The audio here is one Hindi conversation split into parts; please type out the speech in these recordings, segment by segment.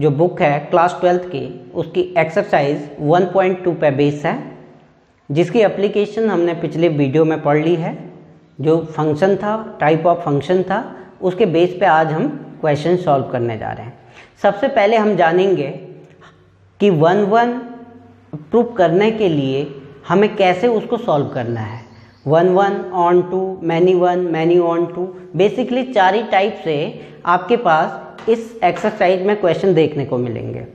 जो बुक है क्लास 12th की, उसकी एक्सरसाइज 1.2 पे बेस है, जिसकी एप्लीकेशन हमने पिछले वीडियो में पढ़ ली है। जो फंक्शन था, टाइप ऑफ फंक्शन था, उसके बेस पे आज हम क्वेश्चन सॉल्व करने जा रहे हैं। सबसे पहले हम जानेंगे कि 1-1 प्रूफ करने के लिए हमें कैसे उसको सॉल्व करना है। 1-1 onto, many 1, many onto, basically 4 ही टाइप से आपके पास इस एक्सरसाइज में क्वेश्चन देखने को मिलेंगे।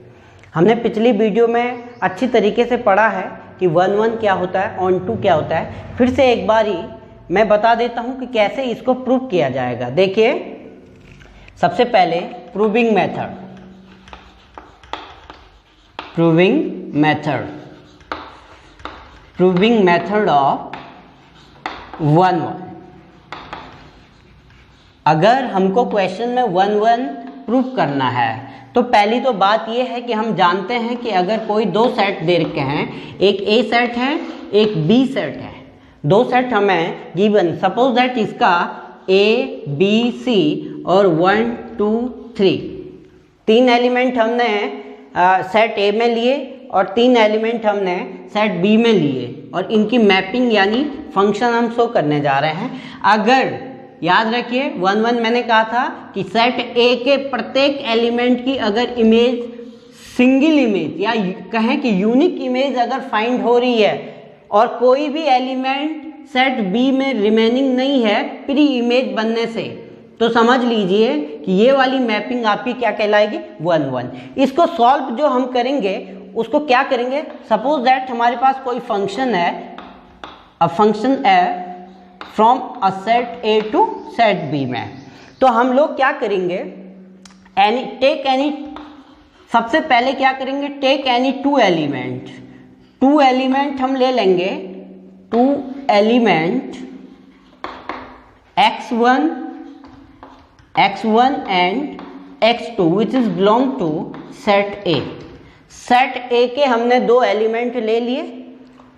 हमने पिछली वीडियो में अच्छी तरीके से पढ़ा है कि 1-1 क्या होता है, ऑन टू क्या होता है। फिर से एक बारी मैं बता देता हूं कि कैसे इसको प्रूव किया जाएगा। देखिए, सबसे पहले proving method, proving method of 1-1। अगर हमको क्वेश्चन में 1-1 प्रूव करना है तो पहली तो बात यह है कि हम जानते हैं कि अगर कोई दो सेट दे रखे हैं, एक ए सेट है, एक बी सेट है, दो सेट हमें गिवन, सपोज दैट इसका ए बी सी और 1 2 3 तीन एलिमेंट हमने सेट ए में लिए और 3 एलिमेंट हमने सेट बी में लिए और इनकी मैपिंग यानी फंक्शन हम शो करने जा रहे हैं। अगर याद रखिए 1-1 मैंने कहा था कि सेट ए के प्रत्येक एलिमेंट की अगर इमेज, सिंगल इमेज या कहें कि यूनिक इमेज अगर फाइंड हो रही है और कोई भी एलिमेंट सेट बी में रिमेनिंग नहीं है प्री इमेज बनने से, तो समझ लीजिए कि ये वाली मैपिंग आपकी क्या कहलाएगी, 1-1। इसको सॉल्व जो हम करेंगे उसको क्या करेंगे, सपोज दैट हमारे पास कोई फंक्शन है, अ फंक्शन है from a set A to set B में, तो हम लोग क्या करेंगे, सबसे पहले क्या करेंगे, टेक एनी टू एलिमेंट हम ले लेंगे, 2 element x1 and x2 which is belong to set A. Set A के हमने 2 एलिमेंट ले लिए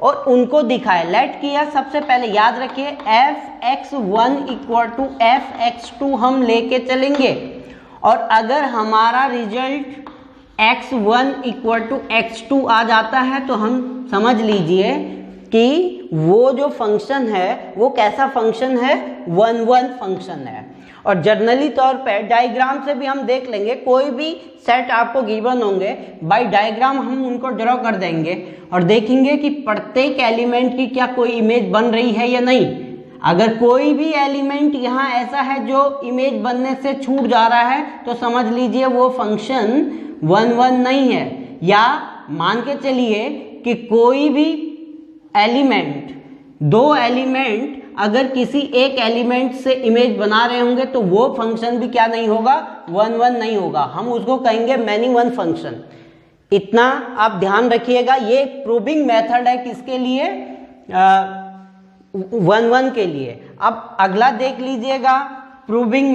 और उनको दिखाए, लेट किया। सबसे पहले याद रखिए fx1 इक्वल टू fx2 हम लेके चलेंगे और अगर हमारा result x1 equal to x2 आ जाता है तो हम समझ लीजिए कि वो जो फंक्शन है वो कैसा फंक्शन है, 1-1 फंक्शन है। और जनरली तौर पे डायग्राम से भी हम देख लेंगे, कोई भी सेट आपको गिवन होंगे, बाय डायग्राम हम उनको ड्रॉ कर देंगे और देखेंगे कि प्रत्येक एलिमेंट की क्या कोई इमेज बन रही है या नहीं। अगर कोई भी एलिमेंट यहाँ ऐसा है जो इमेज बनने से छूट जा रहा है तो समझ लीजिए वो फंक्शन 1-1 नहीं है। या मान के चलिए कि कोई भी एलिमेंट, 2 एलिमेंट अगर किसी एक एलिमेंट से इमेज बना रहे होंगे तो वो फंक्शन भी क्या नहीं होगा, 1-1 नहीं होगा, हम उसको कहेंगे मैनी 1 फंक्शन। इतना आप ध्यान रखिएगा। ये प्रूविंग मेथड है किसके लिए, 1-1 के लिए। अब अगला देख लीजिएगा, proving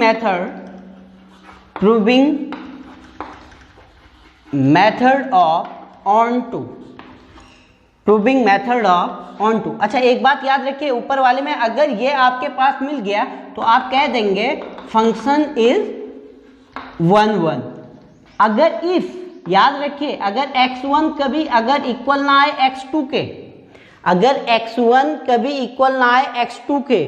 method of onto. अच्छा, एक बात याद रखिए, ऊपर वाले में अगर ये आपके पास मिल गया तो आप कह देंगे फंक्शन इज 1-1। अगर इफ, याद रखिए, अगर x1 कभी अगर इक्वल ना आए x2 के, अगर x1 कभी इक्वल ना आए x2 के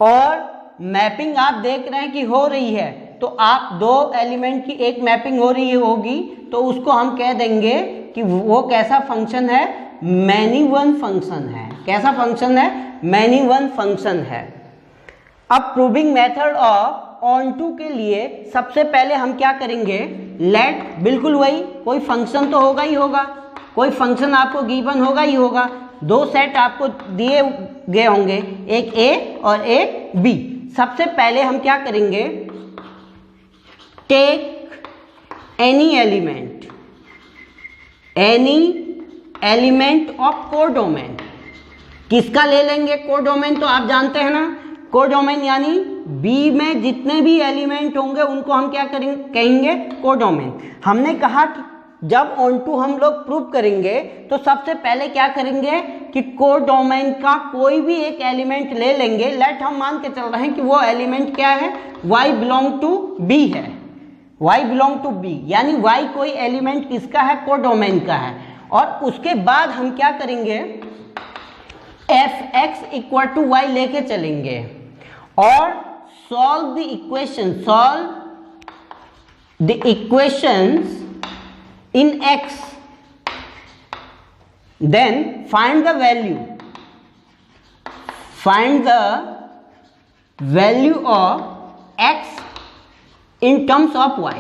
और मैपिंग आप देख रहे हैं कि हो रही है, तो आप 2 एलिमेंट की एक मैपिंग हो रही होगी तो उसको हम कह देंगे कि वो कैसा फंक्शन है, मैनी 1 फंक्शन है। कैसा फंक्शन है, मैनी 1 फंक्शन है। अब proving method of onto के लिए सबसे पहले हम क्या करेंगे, लेट, बिल्कुल वही, कोई फंक्शन तो होगा ही होगा, कोई फंक्शन आपको गिवन होगा ही होगा। 2 सेट आपको दिए गए होंगे, एक ए और एक बी। सबसे पहले हम क्या करेंगे, take any element of codomain. किसका ले लेंगे कोडोमेन, तो आप जानते हैं ना, कोडोमेन यानी बी में जितने भी एलिमेंट होंगे उनको हम क्या कहेंगे, कोडोमेन। हमने कहा कि जब ऑन टू हम लोग प्रूव करेंगे तो सबसे पहले क्या करेंगे कि कोडोमेन का कोई भी एक एलिमेंट ले लेंगे। लेट हम मान के चल रहे हैं कि वो एलिमेंट क्या है, y बिलोंग टू b है। y बिलोंग टू b, यानी y कोई एलिमेंट किसका है, कोडोमेन का है। और उसके बाद हम क्या करेंगे, fx इक्वल टू y लेके चलेंगे और solve the equation, solve the equations in x, then find the value of x in terms of y,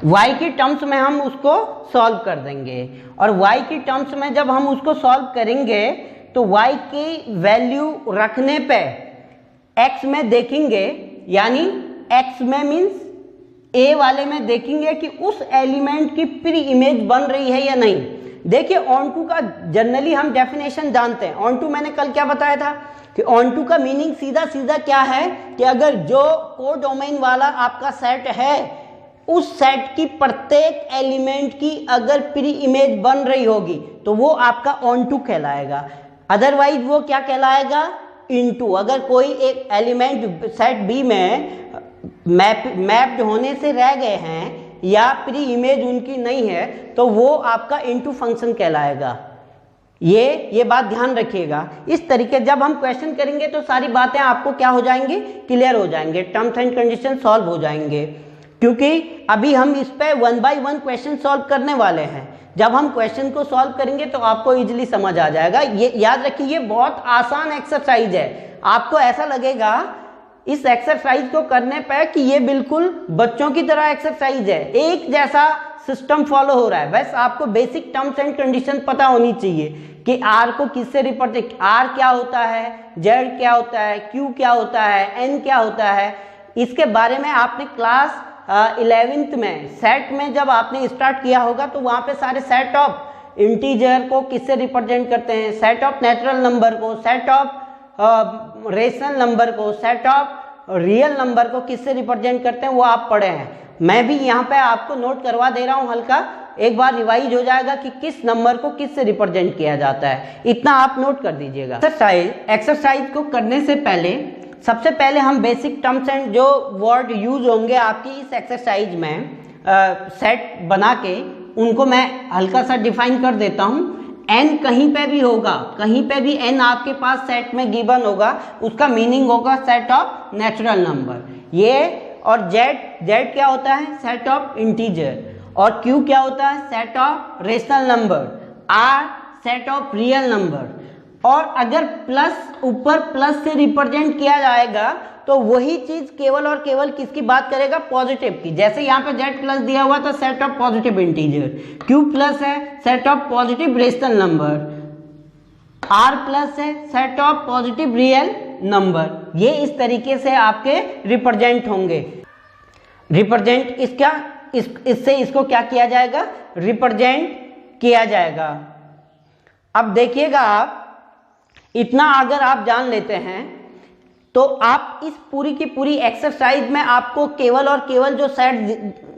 y की टर्म्स में हम उसको सॉल्व कर देंगे। और y की टर्म्स में जब हम उसको सॉल्व करेंगे तो y की वैल्यू रखने पे x में देखेंगे, यानी x में मीन्स a वाले में देखेंगे कि उस एलिमेंट की प्री इमेज बन रही है या नहीं। देखिए ऑन टू का जनरली हम डेफिनेशन जानते हैं। ऑन टू मैंने कल क्या बताया था कि ऑन टू का मीनिंग सीधा सीधा क्या है कि अगर जो कोडोमेन वाला आपका सेट है उस सेट की प्रत्येक एलिमेंट की अगर प्री इमेज बन रही होगी तो वो आपका ऑन टू कहलाएगा, अदरवाइज वो क्या कहलाएगा, इनटू। अगर कोई एक एलिमेंट सेट बी में मैप्ड होने से रह गए हैं या प्री इमेज उनकी नहीं है तो वो आपका इनटू फंक्शन कहलाएगा। ये बात ध्यान रखिएगा। इस तरीके जब हम क्वेश्चन करेंगे तो सारी बातें आपको क्या हो जाएंगी, क्लियर हो जाएंगे, टर्म्स एंड कंडीशन सॉल्व हो जाएंगे। क्योंकि अभी हम इस पे 1 बाय 1 क्वेश्चन सॉल्व करने वाले हैं। जब हम क्वेश्चन को सॉल्व करेंगे तो आपको इजीली समझ आ जाएगा। ये याद रखिए, ये बहुत आसान एक्सरसाइज है। आपको ऐसा लगेगा इस एक्सरसाइज को करने पे कि ये बिल्कुल बच्चों की तरह एक्सरसाइज है, एक जैसा सिस्टम फॉलो हो रहा है। बस आपको बेसिक टर्म्स एंड कंडीशन पता होनी चाहिए कि R को किससे रिप्रेजेंट, R क्या होता है, Z क्या होता है, Q क्या होता है, N क्या होता है। इसके बारे में आपने क्लास 11th में सेट में जब आपने स्टार्ट किया होगा तो वहाँ पे सारे सेट ऑफ इंटीजर को किससे रिप्रेजेंट करते हैं, सेट ऑफ नेचुरल नंबर को, सेट ऑफ रेशनल नंबर को, सेट ऑफ रियल नंबर को किससे रिप्रेजेंट करते हैं वो आप पढ़े हैं। मैं भी यहाँ पे आपको नोट करवा दे रहा हूँ, हल्का एक बार रिवाइज हो जाएगा कि किस नंबर को किससे रिप्रेजेंट किया जाता है, इतना आप नोट कर दीजिएगा। एक्सरसाइज को करने से पहले सबसे पहले हम बेसिक टर्म्स एंड जो वर्ड यूज होंगे आपकी इस एक्सरसाइज में सेट बना के उनको मैं हल्का सा डिफाइन कर देता हूँ। n कहीं पे भी होगा, कहीं पे भी n आपके पास सेट में गिवन होगा, उसका मीनिंग होगा सेट ऑफ नेचुरल नंबर। ये और z क्या होता है, सेट ऑफ इंटीजर, और q क्या होता है, set of rational number, r set of real number. और अगर प्लस ऊपर प्लस से रिप्रेजेंट किया जाएगा तो वही चीज केवल और केवल किसकी बात करेगा, पॉजिटिव की। जैसे यहाँ पे z प्लस दिया हुआ तो set of positive integer, q plus है set of positive rational number, r plus है set of positive real number. ये इस तरीके से आपके रिप्रेजेंट होंगे। रिप्रेजेंट इससे इसको क्या किया जाएगा, रिप्रेजेंट किया जाएगा। अब देखिएगा, आप इतना अगर आप जान लेते हैं तो आप इस पूरी की पूरी एक्सरसाइज में आपको केवल और केवल जो सेट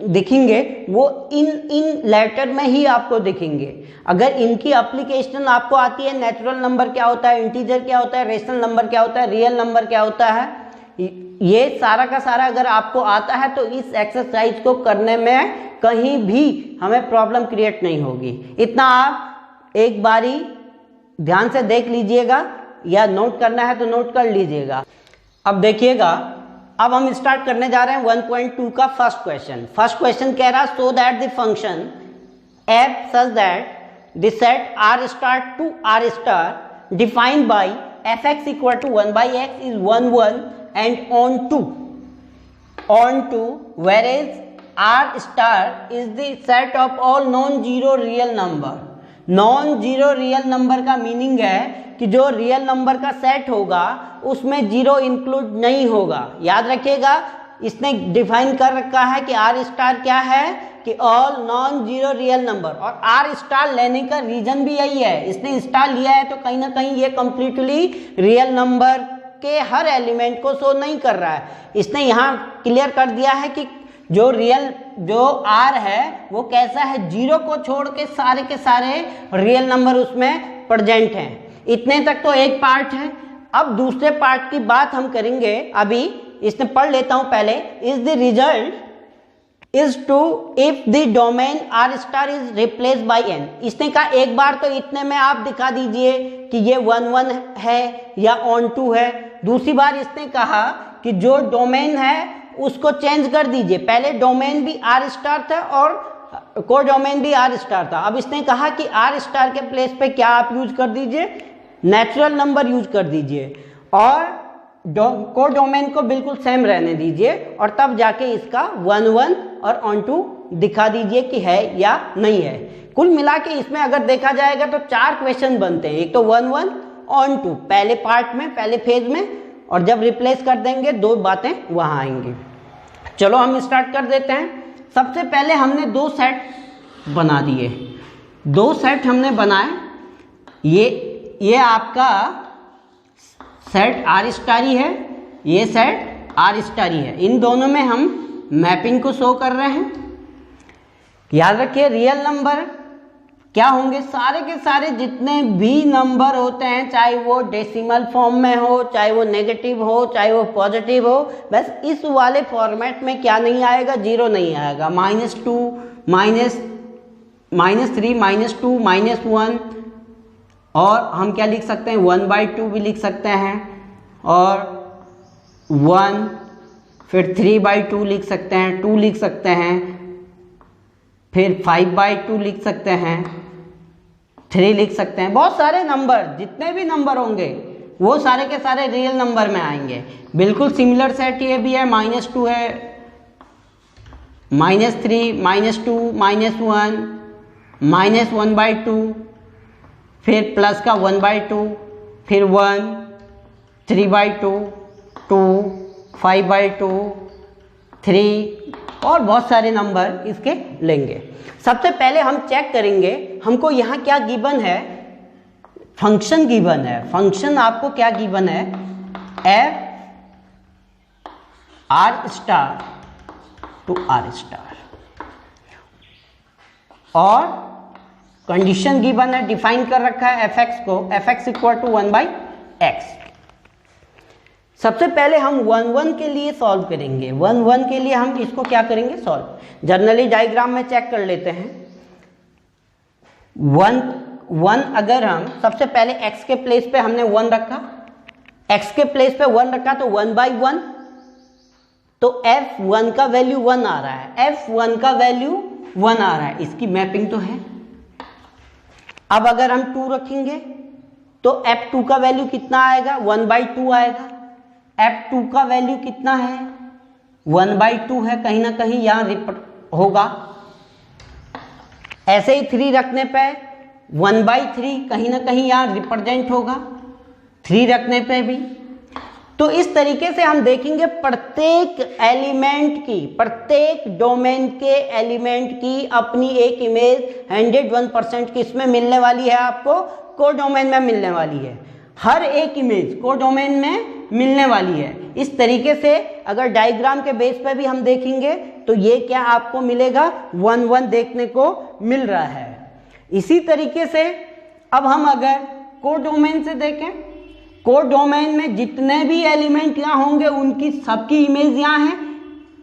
दिखेंगे वो इन लेटर में ही आपको दिखेंगे। अगर इनकी एप्लीकेशन आपको आती है, नेचुरल नंबर क्या होता है, इंटीजर क्या होता है, रेशनल नंबर क्या होता है, रियल नंबर क्या होता है, ये सारा का सारा अगर आपको आता है तो इस एक्सरसाइज को करने में कहीं भी हमें प्रॉब्लम क्रिएट नहीं होगी। इतना आप एक बारी ध्यान से देख लीजिएगा, या नोट करना है तो नोट कर लीजिएगा। अब देखिएगा, अब हम स्टार्ट करने जा रहे हैं 1.2 का फर्स्ट क्वेश्चन। फर्स्ट क्वेश्चन कह रहा so that the function f such that the set r star to r star defined by fx equal to 1 by x is 1 1 and on to whereas r star is the set of all non-zero real number। Non zero real number का मीनिंग है कि जो रियल नंबर का सेट होगा उसमें जीरो इंक्लूड नहीं होगा। याद रखिएगा, इसने डिफाइन कर रखा है कि आर स्टार क्या है कि all non zero real number, और आर स्टार लेने का रीजन भी यही है। इसने स्टार लिया है तो कहीं ना कहीं ये कंप्लीटली रियल नंबर के हर एलिमेंट को शो नहीं कर रहा है। इसने यहाँ क्लियर कर दिया है कि जो आर है वो कैसा है, जीरो को छोड़ के सारे रियल नंबर उसमें प्रेजेंट हैं। इतने तक तो एक पार्ट है। अब दूसरे पार्ट की बात हम करेंगे अभी इसने पढ़ लेता हूं पहले। Is the result is true if the domain R star is replace by N. इसने कहा एक बार तो इतने में आप दिखा दीजिए कि ये 1 1 है या ऑन टू है। दूसरी बार इसने कहा कि जो डोमेन है उसको चेंज कर दीजिए। पहले डोमेन भी आर स्टार था और को डोमेन भी आर स्टार था। अब इसने कहा कि आर स्टार के प्लेस पे क्या आप यूज कर दीजिए, नेचुरल नंबर यूज कर दीजिए और को डोमेन को बिल्कुल सेम रहने दीजिए और तब जाके इसका 1 1 और ऑन टू दिखा दीजिए कि है या नहीं है। कुल मिला के इसमें अगर देखा जाएगा तो 4 क्वेश्चन बनते हैं। एक तो 1 1 ऑन टू पहले पार्ट में, पहले फेज में, और जब रिप्लेस कर देंगे 2 बातें वहां आएंगी। चलो हम स्टार्ट कर देते हैं। सबसे पहले हमने 2 सेट बना दिए, 2 सेट हमने बनाए। ये आपका सेट आर स्टारी है, ये सेट आर स्टारी है। इन दोनों में हम मैपिंग को शो कर रहे हैं। याद रखिए रियल नंबर क्या होंगे, सारे के सारे जितने भी नंबर होते हैं, चाहे वो डेसिमल फॉर्म में हो, चाहे वो नेगेटिव हो, चाहे वो पॉजिटिव हो, बस इस वाले फॉर्मेट में क्या नहीं आएगा, 0 नहीं आएगा। -2 -3 -2 -1, और हम क्या लिख सकते हैं 1/2 भी लिख सकते हैं, और 1, फिर 3/2 लिख सकते हैं, 2 लिख सकते हैं, फिर 5/2 लिख सकते हैं, 3 लिख सकते हैं। बहुत सारे नंबर, जितने भी नंबर होंगे वो सारे के सारे रियल नंबर में आएंगे। बिल्कुल सिमिलर सेट ये भी है, -2 है, -3 -2 -1 -1/2, फिर प्लस का 1/2, फिर 1, 3/2, 2, 5/2, 3 और बहुत सारे नंबर इसके लेंगे। सबसे पहले हम चेक करेंगे, हमको यहाँ क्या गिवन है, फंक्शन गिवन है। फंक्शन आपको क्या गिवन है, f r star to r star, और कंडीशन गिवन है, डिफाइन कर रखा है fx को, fx इक्वल टू 1/x। सबसे पहले हम 1 1 के लिए सॉल्व करेंगे। 1 1 के लिए हम इसको क्या करेंगे, सॉल्व। जनरली डायग्राम में चेक कर लेते हैं। 1 1 अगर हम सबसे पहले x के प्लेस पे हमने 1 रखा, x के प्लेस पे 1 रखा तो 1/1, तो f1 का वैल्यू 1 आ रहा है, f1 का वैल्यू 1 आ रहा है, इसकी मैपिंग तो है। अब अगर हम 2 रखेंगे तो f2 का वैल्यू कितना आएगा, 1/2 आएगा। f2 का वैल्यू कितना है, 1/2 है, कहीं ना कहीं यहां रिपीट होगा। ऐसे ही 3 रखने पे 1/3 कहीं ना कहीं यहां रिप्रेजेंट होगा, 3 रखने पे भी। तो इस तरीके से हम देखेंगे प्रत्येक एलिमेंट की, प्रत्येक डोमेन के एलिमेंट की अपनी एक इमेज 101% किसमें मिलने वाली है, आपको को डोमेन में मिलने वाली है। हर एक इमेज को डोमेन में मिलने वाली है। इस तरीके से अगर डायग्राम के बेस पे भी हम देखेंगे तो ये क्या आपको मिलेगा, 1 1 देखने को मिल रहा है। इसी तरीके से अब हम अगर को डोमेन से देखें, को डोमेन में जितने भी एलिमेंट यहाँ होंगे उनकी सबकी इमेज यहाँ है,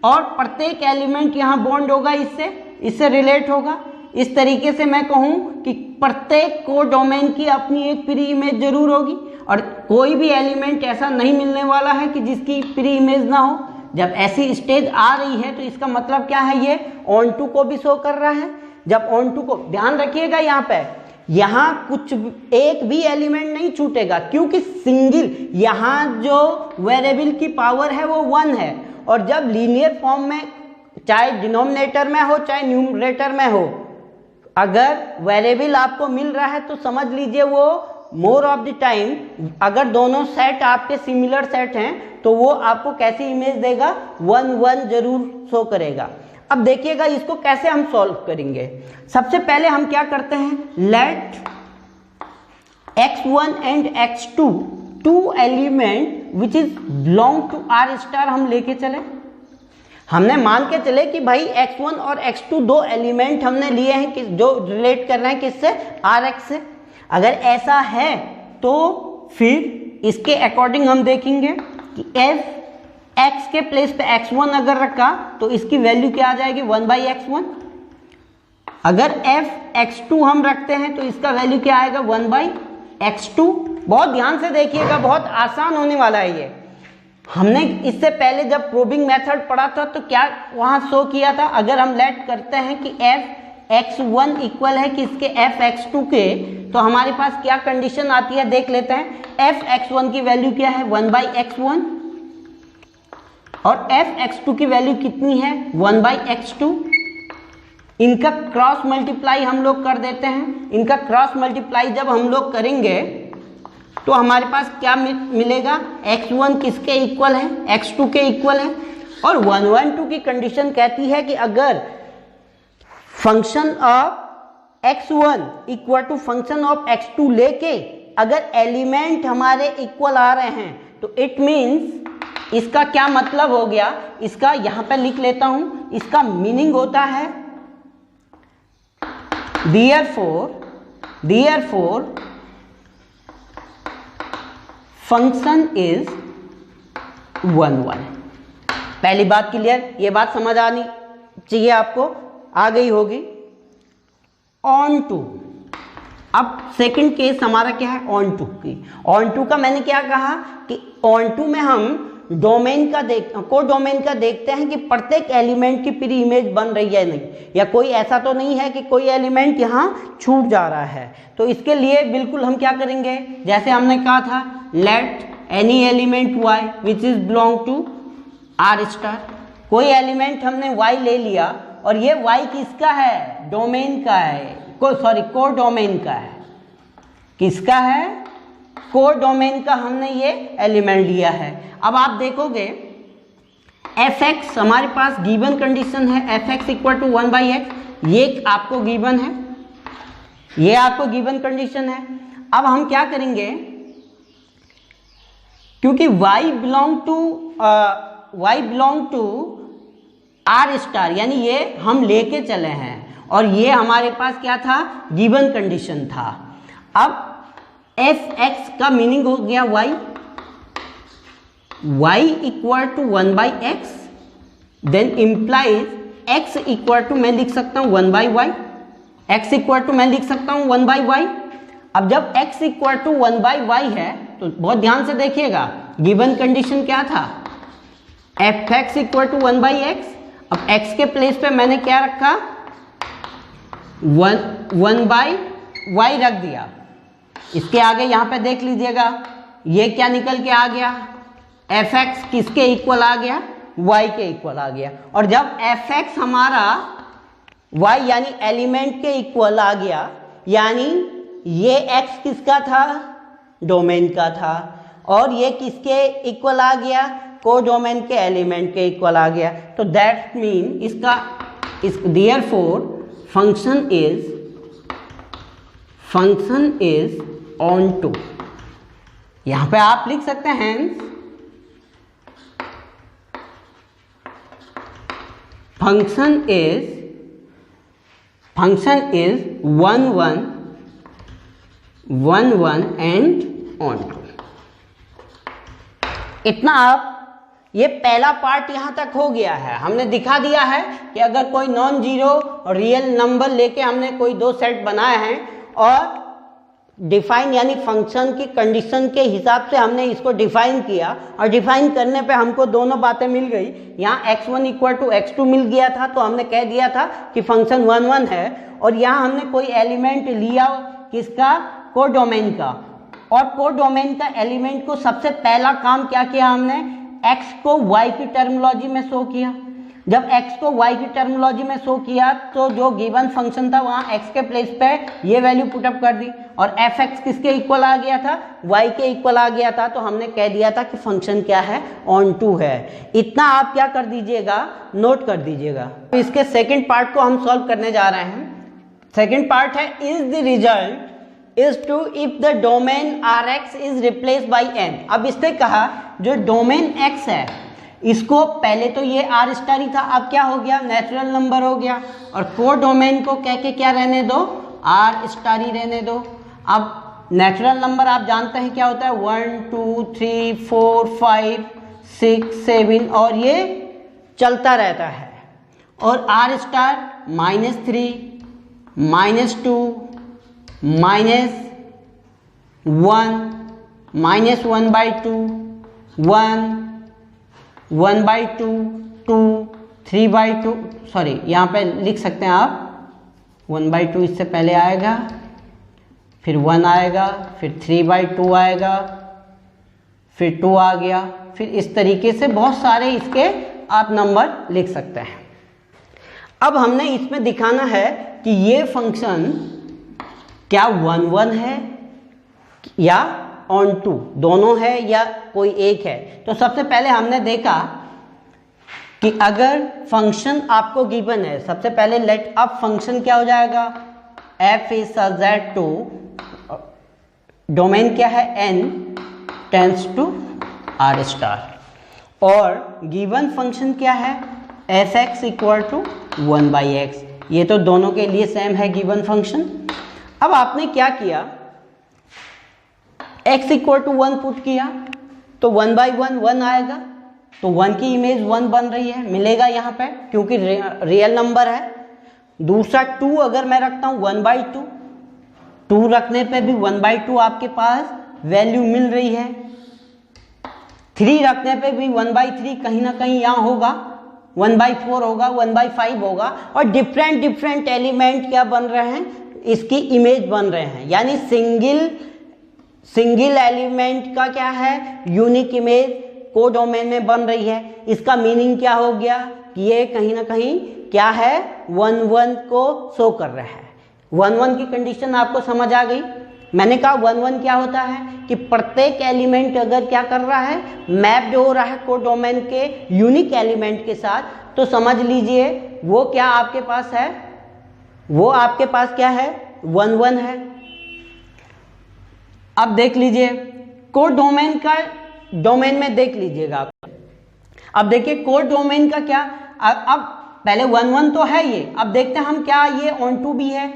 और प्रत्येक एलिमेंट यहाँ बॉन्ड होगा, इससे रिलेट होगा। इस तरीके से मैं कहूँ कि प्रत्येक को डोमेन की अपनी एक प्री इमेज जरूर होगी, और कोई भी एलिमेंट ऐसा नहीं मिलने वाला है कि जिसकी प्री इमेज ना हो। जब ऐसी स्टेज आ रही है तो इसका मतलब क्या है, ये ऑन टू को भी शो कर रहा है। जब ऑन टू को, ध्यान रखिएगा यहाँ पे, यहाँ कुछ एक भी एलिमेंट नहीं छूटेगा, क्योंकि सिंगल यहाँ जो वेरिएबल की पावर है वो 1 है। और जब लीनियर फॉर्म में, चाहे डिनोमिनेटर में हो चाहे न्यूमरेटर में हो, अगर वेरिएबल आपको मिल रहा है तो समझ लीजिए वो मोर ऑफ द टाइम, अगर दोनों सेट आपके सिमिलर सेट हैं तो वो आपको कैसी इमेज देगा, 1 1 जरूर शो करेगा। अब देखिएगा इसको कैसे हम सॉल्व करेंगे। सबसे पहले हम क्या करते हैं, let x1 and x2 two element which is belong to R star हम लेके चले। हमने मान के चले कि भाई x1 और x2 दो एलिमेंट हमने लिए हैं कि जो रिलेट कर रहे हैं किससे, rx से। अगर ऐसा है तो फिर इसके अकॉर्डिंग हम देखेंगे कि f x के प्लेस पे x1 अगर रखा तो इसकी वैल्यू क्या आ जाएगी 1/x1। अगर f(x2) हम रखते हैं तो इसका वैल्यू क्या आएगा 1/x2। बहुत ध्यान से देखिएगा, बहुत आसान होने वाला है ये। हमने इससे पहले जब प्रोबिंग मेथड पढ़ा था तो क्या वहां शो किया था, अगर हम लेट करते हैं कि f(x1) इक्वल है किसके f(x2) के, तो हमारे पास क्या कंडीशन आती है देख लेते हैं। f(x1) की वैल्यू क्या है 1/x1 और f(x2) की वैल्यू कितनी है 1/x2। इनका क्रॉस मल्टीप्लाई हम लोग कर देते हैं। इनका क्रॉस मल्टीप्लाई जब हम लोग करेंगे तो हमारे पास क्या मिलेगा, x1 किसके इक्वल है x2 के इक्वल है। और 112 की कंडीशन कहती है कि अगर function of x1 equal to function of x2 लेके अगर एलिमेंट हमारे इक्वल आ रहे हैं तो इट मीन्स इसका क्या मतलब हो गया, इसका यहां पे लिख लेता हूं, इसका मीनिंग होता है therefore फंक्शन इज 1/1। पहली बात क्लियर, ये बात समझ आनी चाहिए आपको, आ गई होगी। ऑन टू, अब सेकंड केस हमारा क्या है ऑन टू की। ऑन टू का मैंने क्या कहा कि ऑन टू में हम डोमेन का को डोमेन का देखते हैं कि प्रत्येक एलिमेंट की प्री इमेज बन रही है नहीं, या कोई ऐसा तो नहीं है कि कोई एलिमेंट यहाँ छूट जा रहा है। तो इसके लिए बिल्कुल हम क्या करेंगे, जैसे हमने कहा था let any element y which is belong to r star. कोई एलिमेंट हमने y ले लिया और ये y किसका है, डोमेन का है, को डोमेन का है। किसका है, को डोमेन का हमने ये एलिमेंट लिया है। अब आप देखोगे fx हमारे पास गिवन कंडीशन है fx इक्वल टू 1/x, ये आपको गिवन है, ये आपको गिवन कंडीशन है। अब हम क्या करेंगे, क्योंकि y belong to r star, यानी ये हम लेके चले हैं और ये हमारे पास क्या था गिवन कंडीशन था। अब fx का मीनिंग हो गया y equal to 1/x, then implies x equal to मैं लिख सकता हूं 1/y, x इक्वल टू मैं लिख सकता हूं 1/y। अब जब x इक्वल टू 1/y है तो बहुत ध्यान से देखिएगा, गिवन कंडीशन क्या था fx इक्वल टू 1/x। अब x के प्लेस पे मैंने क्या रखा 1/y रख दिया। इसके आगे यहां पे देख लीजिएगा ये क्या निकल के आ गया, fx किसके इक्वल आ गया, y के इक्वल आ गया। और जब fx हमारा y यानी एलिमेंट के इक्वल आ गया, यानी ये x किसका था, डोमेन का था, और ये किसके इक्वल आ गया, को डोमेन के एलिमेंट के इक्वल आ गया। तो दैट मीन इसका therefore function is onto. यहां पे आप लिख सकते हैं function is 1/1 and onto. इतना आप, ये पहला पार्ट यहां तक हो गया है। हमने दिखा दिया है कि अगर कोई नॉन जीरो रियल नंबर लेके हमने कोई दो सेट बनाए हैं और डिफाइन यानी फंक्शन की कंडीशन के हिसाब से हमने इसको डिफाइन किया, और डिफाइन करने पे हमको दोनों बातें मिल गई। यहाँ x1 इक्वल टू x2 मिल गया था तो हमने कह दिया था कि फंक्शन 1/1 है, और यहाँ हमने कोई एलिमेंट लिया किसका, को डोमेन का, और को डोमेन का एलिमेंट को सबसे पहला काम क्या किया हमने, x को y की टर्मिनोलॉजी में शो किया। जब x को y की टर्मिनोलॉजी में शो किया तो जो गिवन फंक्शन था वहां x के प्लेस पे ये वैल्यू पुटअप कर दी, और fx किसके इक्वल आ गया था, y के इक्वल आ गया था। तो हमने कह दिया था कि फंक्शन क्या है, ऑन टू है। इतना आप क्या कर दीजिएगा, नोट कर दीजिएगा। तो इसके सेकेंड पार्ट को हम सॉल्व करने जा रहे हैं। सेकेंड पार्ट है is the result is to if the domain Rx is replaced by n। अब इसने कहा जो डोमेन x है इसको पहले तो ये r स्टार ही था, अब क्या हो गया, नेचुरल नंबर हो गया, और को डोमेन को कह के क्या रहने दो, r स्टार ही रहने दो। अब नेचुरल नंबर आप जानते हैं क्या होता है, 1 2 3 4 5 6 7 और ये चलता रहता है। और आर स्टार -3 -2 -1 -1/2 1 1/2 2 3/2 सॉरी यहाँ पे लिख सकते हैं आप 1/2 इससे पहले आएगा, फिर 1 आएगा, फिर 3/2 आएगा, फिर 2 आ गया, फिर इस तरीके से बहुत सारे इसके आप नंबर लिख सकते हैं। अब हमने इसमें दिखाना है कि ये फंक्शन क्या 1 1 है या ऑन टू दोनों है या कोई एक है। तो सबसे पहले हमने देखा कि अगर फंक्शन आपको गिवन है, सबसे पहले लेट अब फंक्शन क्या हो जाएगा, f is such that to domain क्या है n tends to r star और गिवन फंक्शन क्या है f(x) इक्वल टू 1/x। ये तो दोनों के लिए सेम है गिवन फंक्शन। अब आपने क्या किया, x इक्वल टू 1 पुट किया तो 1/1 1 आएगा, तो 1 की इमेज 1 बन रही है, मिलेगा यहाँ पे क्योंकि रियल नंबर है। दूसरा 2 अगर मैं रखता हूँ 1/2, 2 रखने पे भी 1/2 आपके पास वैल्यू मिल रही है। 3 रखने पे भी 1/3 कहीं ना कहीं यहाँ होगा, 1/4 होगा, 1/5 होगा और डिफरेंट एलिमेंट क्या बन रहे हैं, इसकी इमेज बन रहे हैं। यानी सिंगल एलिमेंट का क्या है, यूनिक इमेज कोडोमेन में बन रही है। इसका मीनिंग क्या हो गया कि ये कहीं ना कहीं क्या है 1 1 को शो कर रहा है। 1 1 की कंडीशन आपको समझ आ गई। मैंने कहा 1 1 क्या होता है कि प्रत्येक एलिमेंट अगर क्या कर रहा है, मैप्ड हो रहा है कोडोमेन के यूनिक एलिमेंट के साथ, तो समझ लीजिए वो क्या आपके पास है, वो आपके पास क्या है 1 1 है। अब देख लीजिए कोडोमेन का, डोमेन में देख लीजिएगा आप। अब देखिए कोड डोमेन का क्या, अब पहले 1 1 तो है ये, अब देखते हैं हम क्या ये ऑन टू भी है।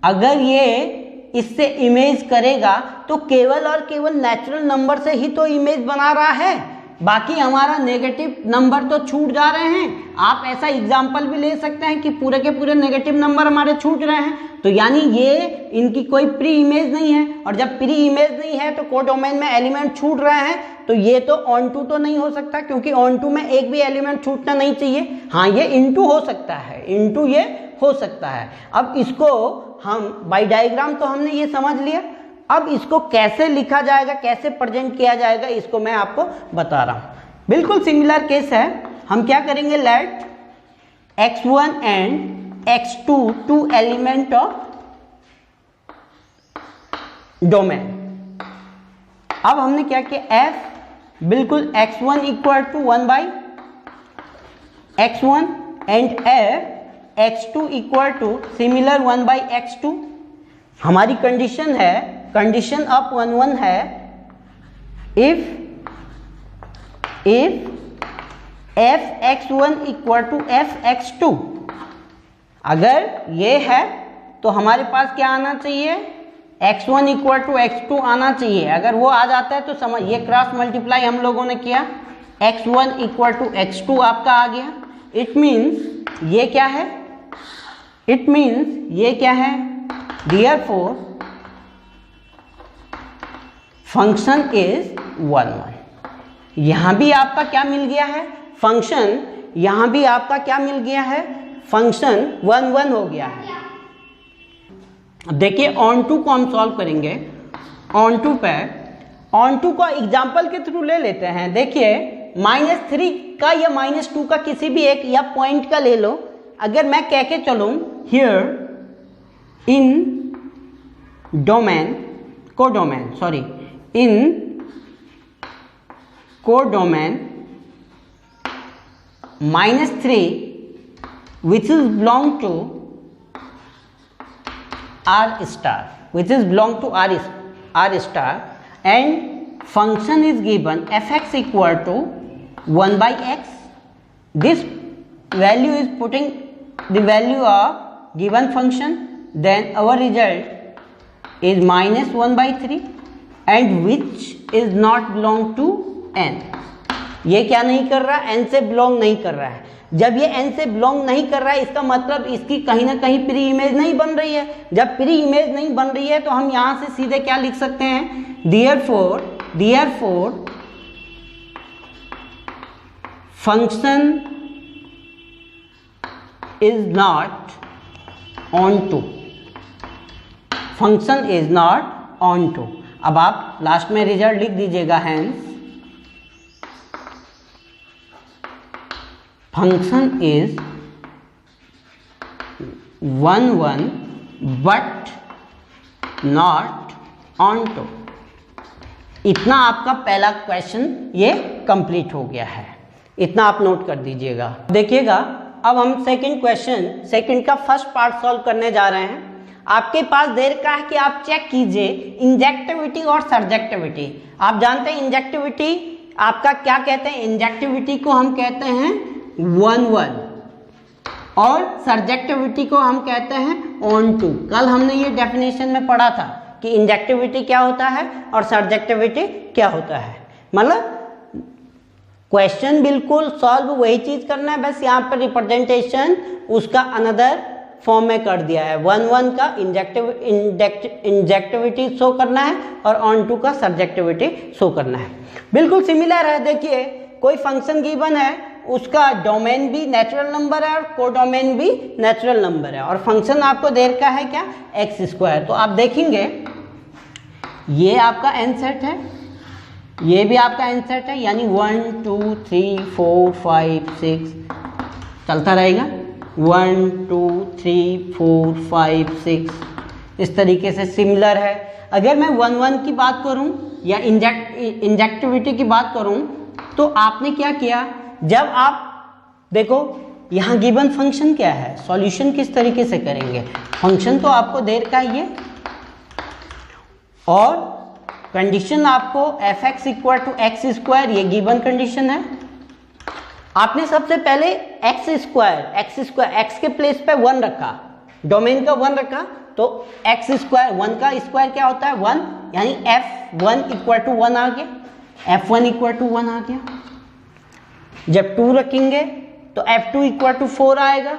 अगर ये इससे इमेज करेगा तो केवल और केवल नेचुरल नंबर से ही तो इमेज बना रहा है, बाकी हमारा नेगेटिव नंबर तो छूट जा रहे हैं। आप ऐसा एग्जाम्पल भी ले सकते हैं कि पूरे के पूरे नेगेटिव नंबर हमारे छूट रहे हैं, तो यानी ये इनकी कोई प्री इमेज नहीं है। और जब प्री इमेज नहीं है तो कोडोमेन में एलिमेंट छूट रहे हैं, तो ये तो ऑन टू तो नहीं हो सकता, क्योंकि ऑन टू में एक भी एलिमेंट छूटना नहीं चाहिए। हाँ ये इनटू हो सकता है, इनटू ये हो सकता है। अब इसको हम बाय डायग्राम तो हमने ये समझ लिया, अब इसको कैसे लिखा जाएगा, कैसे प्रेजेंट किया जाएगा, इसको मैं आपको बता रहा हूं। बिल्कुल सिमिलर केस है। हम क्या करेंगे, let x1 and x2 two element of domain. अब हमने क्या किया, f बिल्कुल x1 equal to 1/x1 and f x2 equal to similar 1/x2। हमारी कंडीशन है, कंडीशन ऑफ 1 1 है, if f(x1) equal to f(x2), अगर ये है तो हमारे पास क्या आना चाहिए, x1 इक्वल टू x2 आना चाहिए। अगर वो आ जाता है तो समझ, ये क्रॉस मल्टीप्लाई हम लोगों ने किया, x1 इक्वल टू x2 आपका आ गया। इट मीन्स ये क्या है, इट मीन्स ये क्या है, therefore फंक्शन इज 1 1। यहां भी आपका क्या मिल गया है, फंक्शन, यहां भी आपका क्या मिल गया है, फंक्शन 1 1 हो गया है। अब देखिए ऑन टू को हम सॉल्व करेंगे। ऑन टू पे, ऑन टू को एग्जाम्पल के थ्रू ले लेते हैं। देखिए -3 का या -2 का किसी भी एक या पॉइंट का ले लो। अगर मैं कह के चलूं here in domain, codomain, sorry, in codomain -3 which is belong to R star, which is belong to R star, and function is given f(x) equal to 1/x. This value is putting the value of given function, then our result is -1/3 and which is not belong to n. ये क्या नहीं कर रहा, एन से बिलोंग नहीं कर रहा है। जब ये एन से बिलोंग नहीं कर रहा है इसका मतलब इसकी कहीं ना कहीं प्री इमेज नहीं बन रही है। जब प्री इमेज नहीं बन रही है तो हम यहां से सीधे क्या लिख सकते हैं, therefore function is not onto, function is not onto. अब आप लास्ट में रिजल्ट लिख दीजिएगा, hence function is 1 but not onto. इतना आपका पहला क्वेश्चन ये कंप्लीट हो गया है, इतना आप नोट कर दीजिएगा। देखिएगा अब हम सेकंड क्वेश्चन, सेकंड का फर्स्ट पार्ट सॉल्व करने जा रहे हैं। आपके पास दे रखा है कि आप चेक कीजिए इंजेक्टिविटी और सर्जेक्टिविटी। आप जानते हैं इंजेक्टिविटी आपका क्या कहते हैं, इंजेक्टिविटी को हम कहते हैं 1 और सर्जेक्टिविटी को हम कहते हैं ऑन टू। कल हमने ये डेफिनेशन में पढ़ा था कि इंजेक्टिविटी क्या होता है और सर्जेक्टिविटी क्या होता है। मतलब क्वेश्चन बिल्कुल सॉल्व वही चीज करना है, बस यहाँ पर रिप्रेजेंटेशन उसका अनदर फॉर्म में कर दिया है। 1 का इंजेक्टिविटी शो करना है और ऑन टू का सर्जेक्टिविटी शो करना है। बिल्कुल सिमिलर है। देखिए कोई फंक्शन गिवन है, उसका डोमेन भी नेचुरल नंबर है और कोडोमेन भी नेचुरल नंबर है और फंक्शन आपको दे रखा है क्या, x²। तो आप देखेंगे ये आपका n सेट है, ये भी आपका n सेट है, यानी 1 2 3 4 5 6 चलता रहेगा। 1 2 3 4 5 6 इस तरीके से सिमिलर है। अगर मैं 1 की बात करूं या इंजेक्टिविटी की बात करूं तो आपने क्या किया, जब आप देखो यहाँ गिवन फंक्शन क्या है, सॉल्यूशन किस तरीके से करेंगे। फंक्शन तो आपको दे रखा है ये, और कंडीशन आपको fx = x², ये गिवन कंडीशन है। आपने सबसे पहले x के प्लेस पे 1 रखा, डोमेन का 1 रखा, तो x², 1 का स्क्वायर क्या होता है 1, यानी f1 = 1 आ गया, f1 = 1 आ गया। जब 2 रखेंगे तो f2 = 4 आएगा,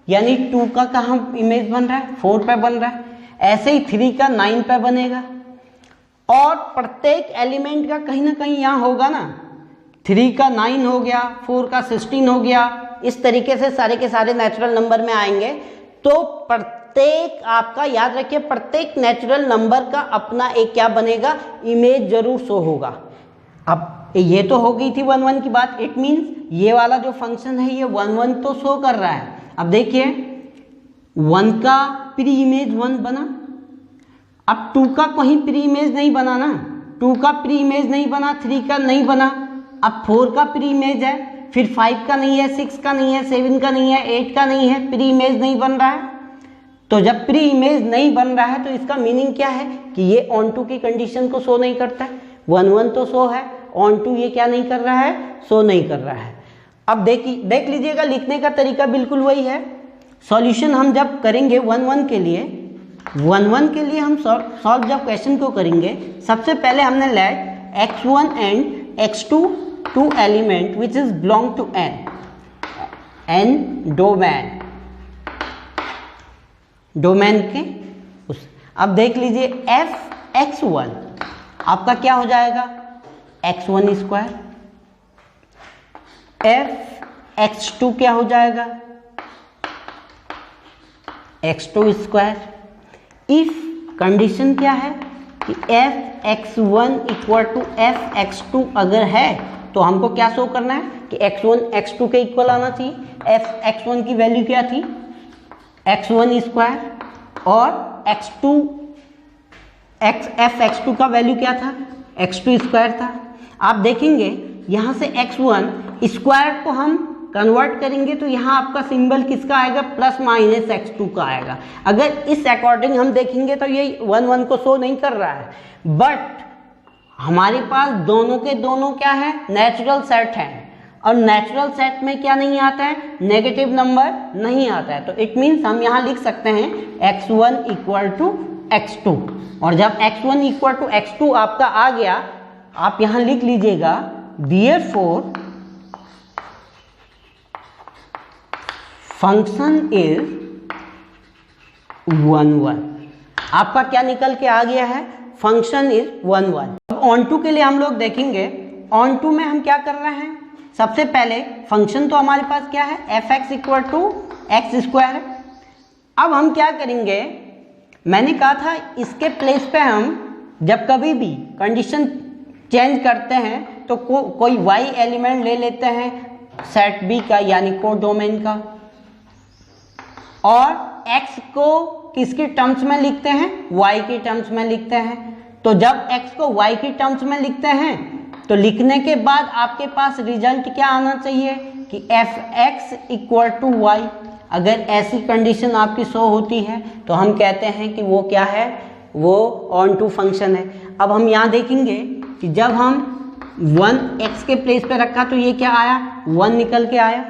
यानी 2 का कहाँ इमेज बन रहा है, 4 पे बन रहा है। ऐसे ही 3 का 9 पे बनेगा, और प्रत्येक एलिमेंट का कहीं ना कहीं यहाँ होगा ना। 3 का 9 हो गया, 4 का 16 हो गया, इस तरीके से सारे के सारे नेचुरल नंबर में आएंगे। तो प्रत्येक आपका याद रखिए, प्रत्येक नेचुरल नंबर का अपना एक क्या बनेगा, इमेज जरूर शो होगा। अब ये तो हो गई थी 1 की बात। इट मीन्स ये वाला जो फंक्शन है ये 1 तो शो कर रहा है। अब देखिए 1 का प्री इमेज 1 बना, अब 2 का कहीं प्री इमेज नहीं बना ना, 2 का प्री इमेज नहीं बना, 3 का नहीं बना, अब 4 का प्री इमेज है, फिर 5 का नहीं है, 6 का नहीं है, 7 का नहीं है, 8 का नहीं है, प्री इमेज नहीं बन रहा है। तो जब प्री इमेज नहीं बन रहा है तो इसका मीनिंग क्या है कि ये ऑन टू की कंडीशन को शो नहीं करता है। 1 तो शो है, ऑन टू ये क्या नहीं कर रहा है, शो नहीं कर रहा है। अब देख लीजिएगा, लिखने का तरीका बिल्कुल वही है। सॉल्यूशन हम जब करेंगे 1 के लिए, 1 के लिए हम सॉल्व जब क्वेश्चन को करेंगे, सबसे पहले हमने let x1 and x2 2 element which is belong to n domain के उस। अब देख लीजिए fx1 आपका क्या हो जाएगा, x1², fx2 क्या हो जाएगा, x2²। इफ कंडीशन क्या है कि fx1 = fx2 अगर है तो हमको क्या शो करना है कि x1 x2 के इक्वल आना चाहिए। fx1 की वैल्यू क्या थी, x1², और fx2 का वैल्यू क्या था, x2² था। आप देखेंगे यहाँ से x1² को हम कन्वर्ट करेंगे तो यहाँ आपका सिंबल किसका आएगा, +-x2 का आएगा। अगर इस अकॉर्डिंग हम देखेंगे तो ये 1 को शो नहीं कर रहा है, बट हमारे पास दोनों के दोनों क्या है, नेचुरल सेट है, और नेचुरल सेट में क्या नहीं आता है, नेगेटिव नंबर नहीं आता है। तो इट मीन्स हम यहाँ लिख सकते हैं x1 = x2, और जब x1 = x2 आपका आ गया, आप यहाँ लिख लीजिएगा therefore फंक्शन इज 1 1। आपका क्या निकल के आ गया है? Function is 1 1। अब ऑन टू के लिए हम लोग देखेंगे, ऑन टू में हम क्या कर रहे हैं? सबसे पहले फंक्शन तो हमारे पास क्या है? F X equal to X square है। अब हम क्या करेंगे, मैंने कहा था इसके प्लेस पे हम जब कभी भी कंडीशन चेंज करते हैं तो कोई y एलिमेंट ले लेते हैं सेट B का यानी कोडोमेन का, और x को किसके टर्म्स में लिखते हैं? y के टर्म्स में लिखते हैं। तो जब x को y के टर्म्स में लिखते हैं तो लिखने के बाद आपके पास रिजल्ट क्या आना चाहिए कि F X equal to Y. अगर ऐसी कंडीशन आपकी शो होती है तो हम कहते हैं कि वो क्या है? वो ऑन टू फंक्शन है। अब हम यहाँ देखेंगे कि जब हम 1 x के प्लेस पे रखा तो ये क्या आया? 1 निकल के आया,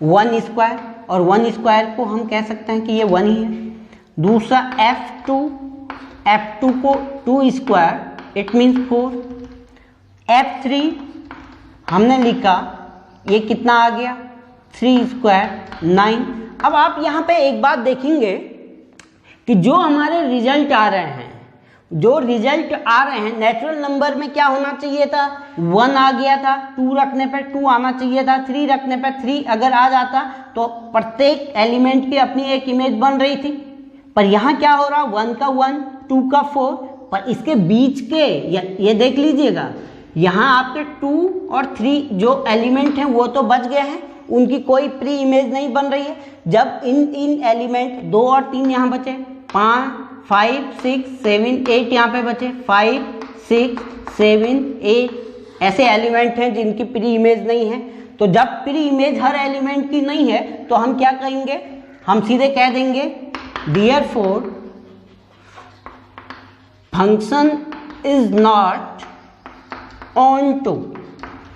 1 स्क्वायर, और 1 स्क्वायर को हम कह सकते हैं कि ये 1 ही है। दूसरा f2 को 2 स्क्वायर इट मीन्स 4, f3 हमने लिखा, ये कितना आ गया? 3 स्क्वायर 9। अब आप यहाँ पे एक बात देखेंगे कि जो हमारे रिजल्ट आ रहे हैं, नेचुरल नंबर में क्या होना चाहिए था? 1 आ गया था, 2 रखने पर 2 आना चाहिए था, 3 रखने पर 3 अगर आ जाता तो प्रत्येक एलिमेंट की अपनी एक इमेज बन रही थी। पर यहाँ क्या हो रहा? 1 का 1, 2 का 4, पर इसके बीच के ये देख लीजिएगा, यहाँ आपके 2 और 3 जो एलिमेंट हैं वो तो बच गए हैं, उनकी कोई प्री इमेज नहीं बन रही है। जब इन एलिमेंट 2 और 3 यहाँ बचे, 5 6 7 8 यहाँ पे बचे, 5 6 7 8 ऐसे एलिमेंट हैं जिनकी प्री इमेज नहीं है। तो जब प्री इमेज हर एलिमेंट की नहीं है तो हम क्या कहेंगे? हम सीधे कह देंगे therefore function is not onto.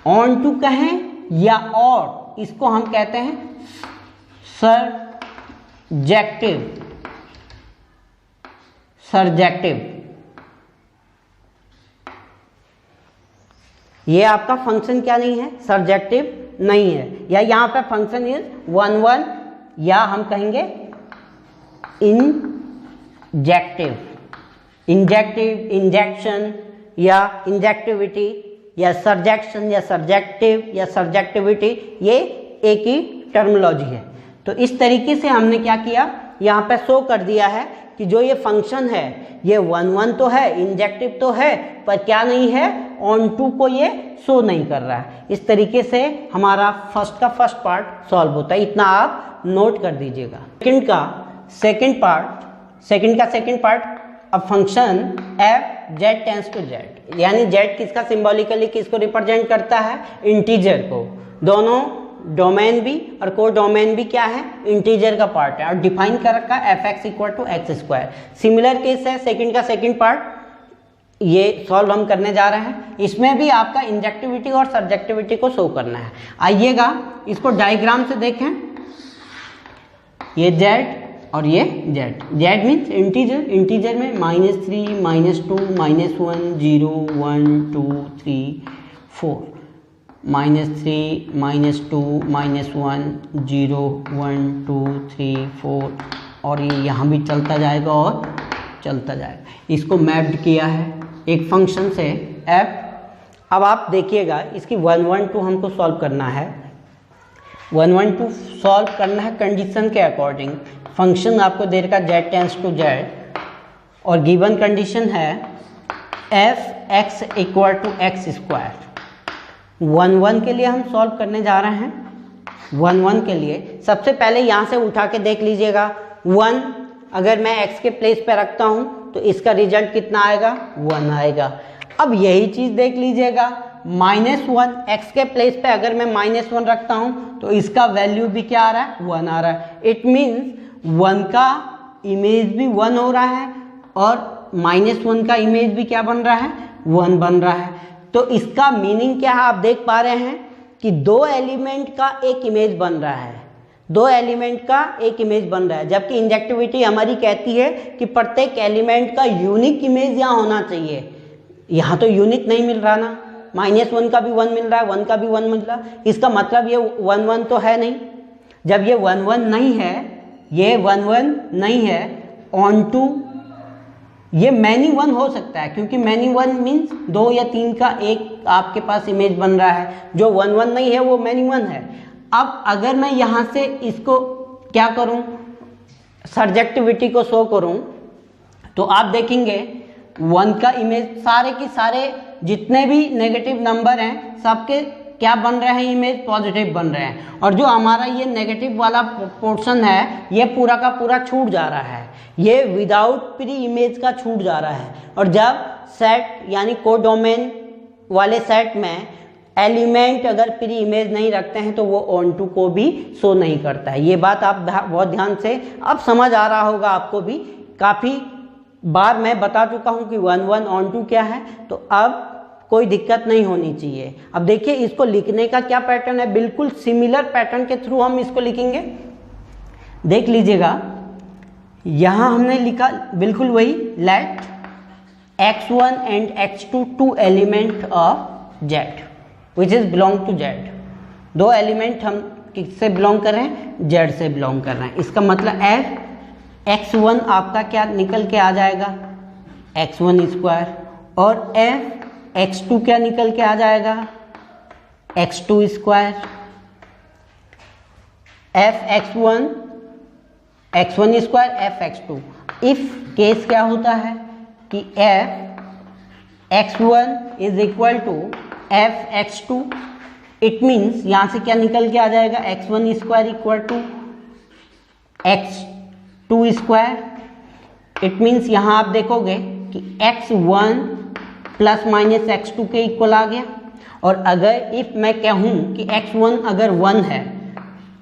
Onto कहें या और इसको हम कहते हैं सरजेक्टिव। ये आपका फंक्शन क्या नहीं है? सरजेक्टिव नहीं है। या यहाँ पे फंक्शन इज 1 1, या हम कहेंगे इंजेक्शन या इंजेक्टिविटी या सरजेक्शन या सरजेक्टिव या सरजेक्टिविटी, ये एक ही टर्मिनोलॉजी है। तो इस तरीके से हमने क्या किया, यहाँ पे शो कर दिया है कि जो ये फंक्शन है ये 1 1 तो है, इंजेक्टिव तो है, पर क्या नहीं है? ऑन टू को ये शो नहीं कर रहा है। इस तरीके से हमारा फर्स्ट पार्ट सॉल्व होता है। इतना आप नोट कर दीजिएगा। सेकंड पार्ट, अब function f z tends to z, यानी z किसका सिंबॉलिकली किसको रिप्रेजेंट करता है? इंटीजर को। दोनों डोमेन भी और को डोमेन भी क्या है? इंटीजर का पार्ट है, और डिफाइन कर रखा है F X equal to X square. Similar case है सेकंड पार्ट, ये सॉल्व हम करने जा रहे हैं। इसमें भी आपका इंजेक्टिविटी और सब्जेक्टिविटी को शो करना है। आइएगा इसको डायग्राम से देखें। ये z और ये z मीन्स इंटीजर में -3 -2 -1 0 1 2 3 4, -3 -2 -1 0 1 2 3 4, और ये यहाँ भी चलता जाएगा और चलता जाएगा। इसको मैप्ड किया है एक फंक्शन से f। अब आप देखिएगा इसकी 1 1 2 हमको सॉल्व करना है। 1 1 2 सॉल्व करना है कंडीशन के अकॉर्डिंग। फंक्शन आपको दे रखा z टेंस टू z, और गिवन कंडीशन है f x equal to X square. 1 1 के लिए हम सॉल्व करने जा रहे हैं। 1 1 के लिए सबसे पहले यहाँ से उठा के देख लीजिएगा। 1 अगर मैं x के प्लेस पे रखता हूँ तो इसका रिजल्ट कितना आएगा? 1 आएगा। अब यही चीज़ देख लीजिएगा, -1 x के प्लेस पे अगर मैं -1 रखता हूँ तो इसका वैल्यू भी क्या आ रहा है? 1 आ रहा है। इट मीन्स 1 का इमेज भी 1 हो रहा है और -1 का इमेज भी क्या बन रहा है? 1 बन रहा है। तो इसका मीनिंग क्या है? आप देख पा रहे हैं कि 2 एलिमेंट का एक इमेज बन रहा है, 2 एलिमेंट का एक इमेज बन रहा है, जबकि इंजेक्टिविटी हमारी कहती है कि प्रत्येक एलिमेंट का यूनिक इमेज यहाँ होना चाहिए। यहाँ तो यूनिक नहीं मिल रहा ना, -1 का भी 1 मिल रहा है, 1 का भी 1 मिल रहा है। इसका मतलब ये 1 1 तो है नहीं। जब ये 1 1 नहीं है, ये 1 1 नहीं है, ऑन टू ये मैनी 1 हो सकता है, क्योंकि मैनी 1 मीन्स 2 या 3 का एक आपके पास इमेज बन रहा है। जो 1 1 नहीं है वो मैनी 1 है। अब अगर मैं यहाँ से इसको क्या करूँ, सर्जेक्टिविटी को शो करूँ, तो आप देखेंगे 1 का इमेज, सारे के सारे जितने भी नेगेटिव नंबर हैं सबके क्या बन रहे हैं, इमेज पॉजिटिव बन रहे हैं। और जो हमारा ये नेगेटिव वाला पोर्शन है ये पूरा का पूरा छूट जा रहा है, ये विदाउट प्री इमेज का छूट जा रहा है। और जब सेट यानी कोडोमेन वाले सेट में एलिमेंट अगर प्री इमेज नहीं रखते हैं तो वो ऑन टू को भी शो नहीं करता है। ये बात आप बहुत ध्यान से, अब समझ आ रहा होगा आपको भी, काफ़ी बार मैं बता चुका हूँ कि 1 1 ऑन टू क्या है, तो अब कोई दिक्कत नहीं होनी चाहिए। अब देखिए इसको लिखने का क्या पैटर्न है, बिल्कुल सिमिलर पैटर्न के थ्रू हम इसको लिखेंगे। देख लीजिएगा, यहाँ हमने लिखा बिल्कुल वही, let x1 and x2 two element of z which is belong to z। दो एलिमेंट हम किससे बिलोंग कर रहे हैं, z से बिलोंग कर रहे हैं। इसका मतलब f x1 आपका क्या निकल के आ जाएगा, x1 स्क्वायर, और f x2 क्या निकल के आ जाएगा, x2 square. f x1 x1 square f x2। If case क्या होता है कि f x1 is equal to f x2, it means यहां से क्या निकल के आ जाएगा, x1 square equal to x2 square. It means यहां आप देखोगे कि x1 प्लस माइनस x2 के इक्वल आ गया। और अगर इफ मैं कहूँ कि x1 अगर 1 है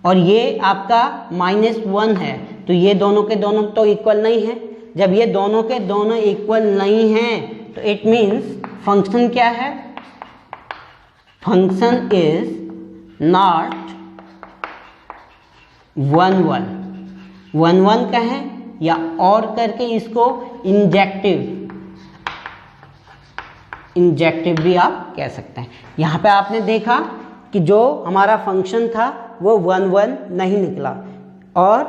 और ये आपका -1 है, तो ये दोनों के दोनों तो इक्वल नहीं है। जब ये दोनों के दोनों इक्वल नहीं हैं तो इट मीन्स फंक्शन क्या है, फंक्शन इज नॉट 1 1 कहें या और करके इसको इंजेक्टिव भी आप कह सकते हैं। यहाँ पे आपने देखा कि जो हमारा फंक्शन था वो 1 1 नहीं निकला। और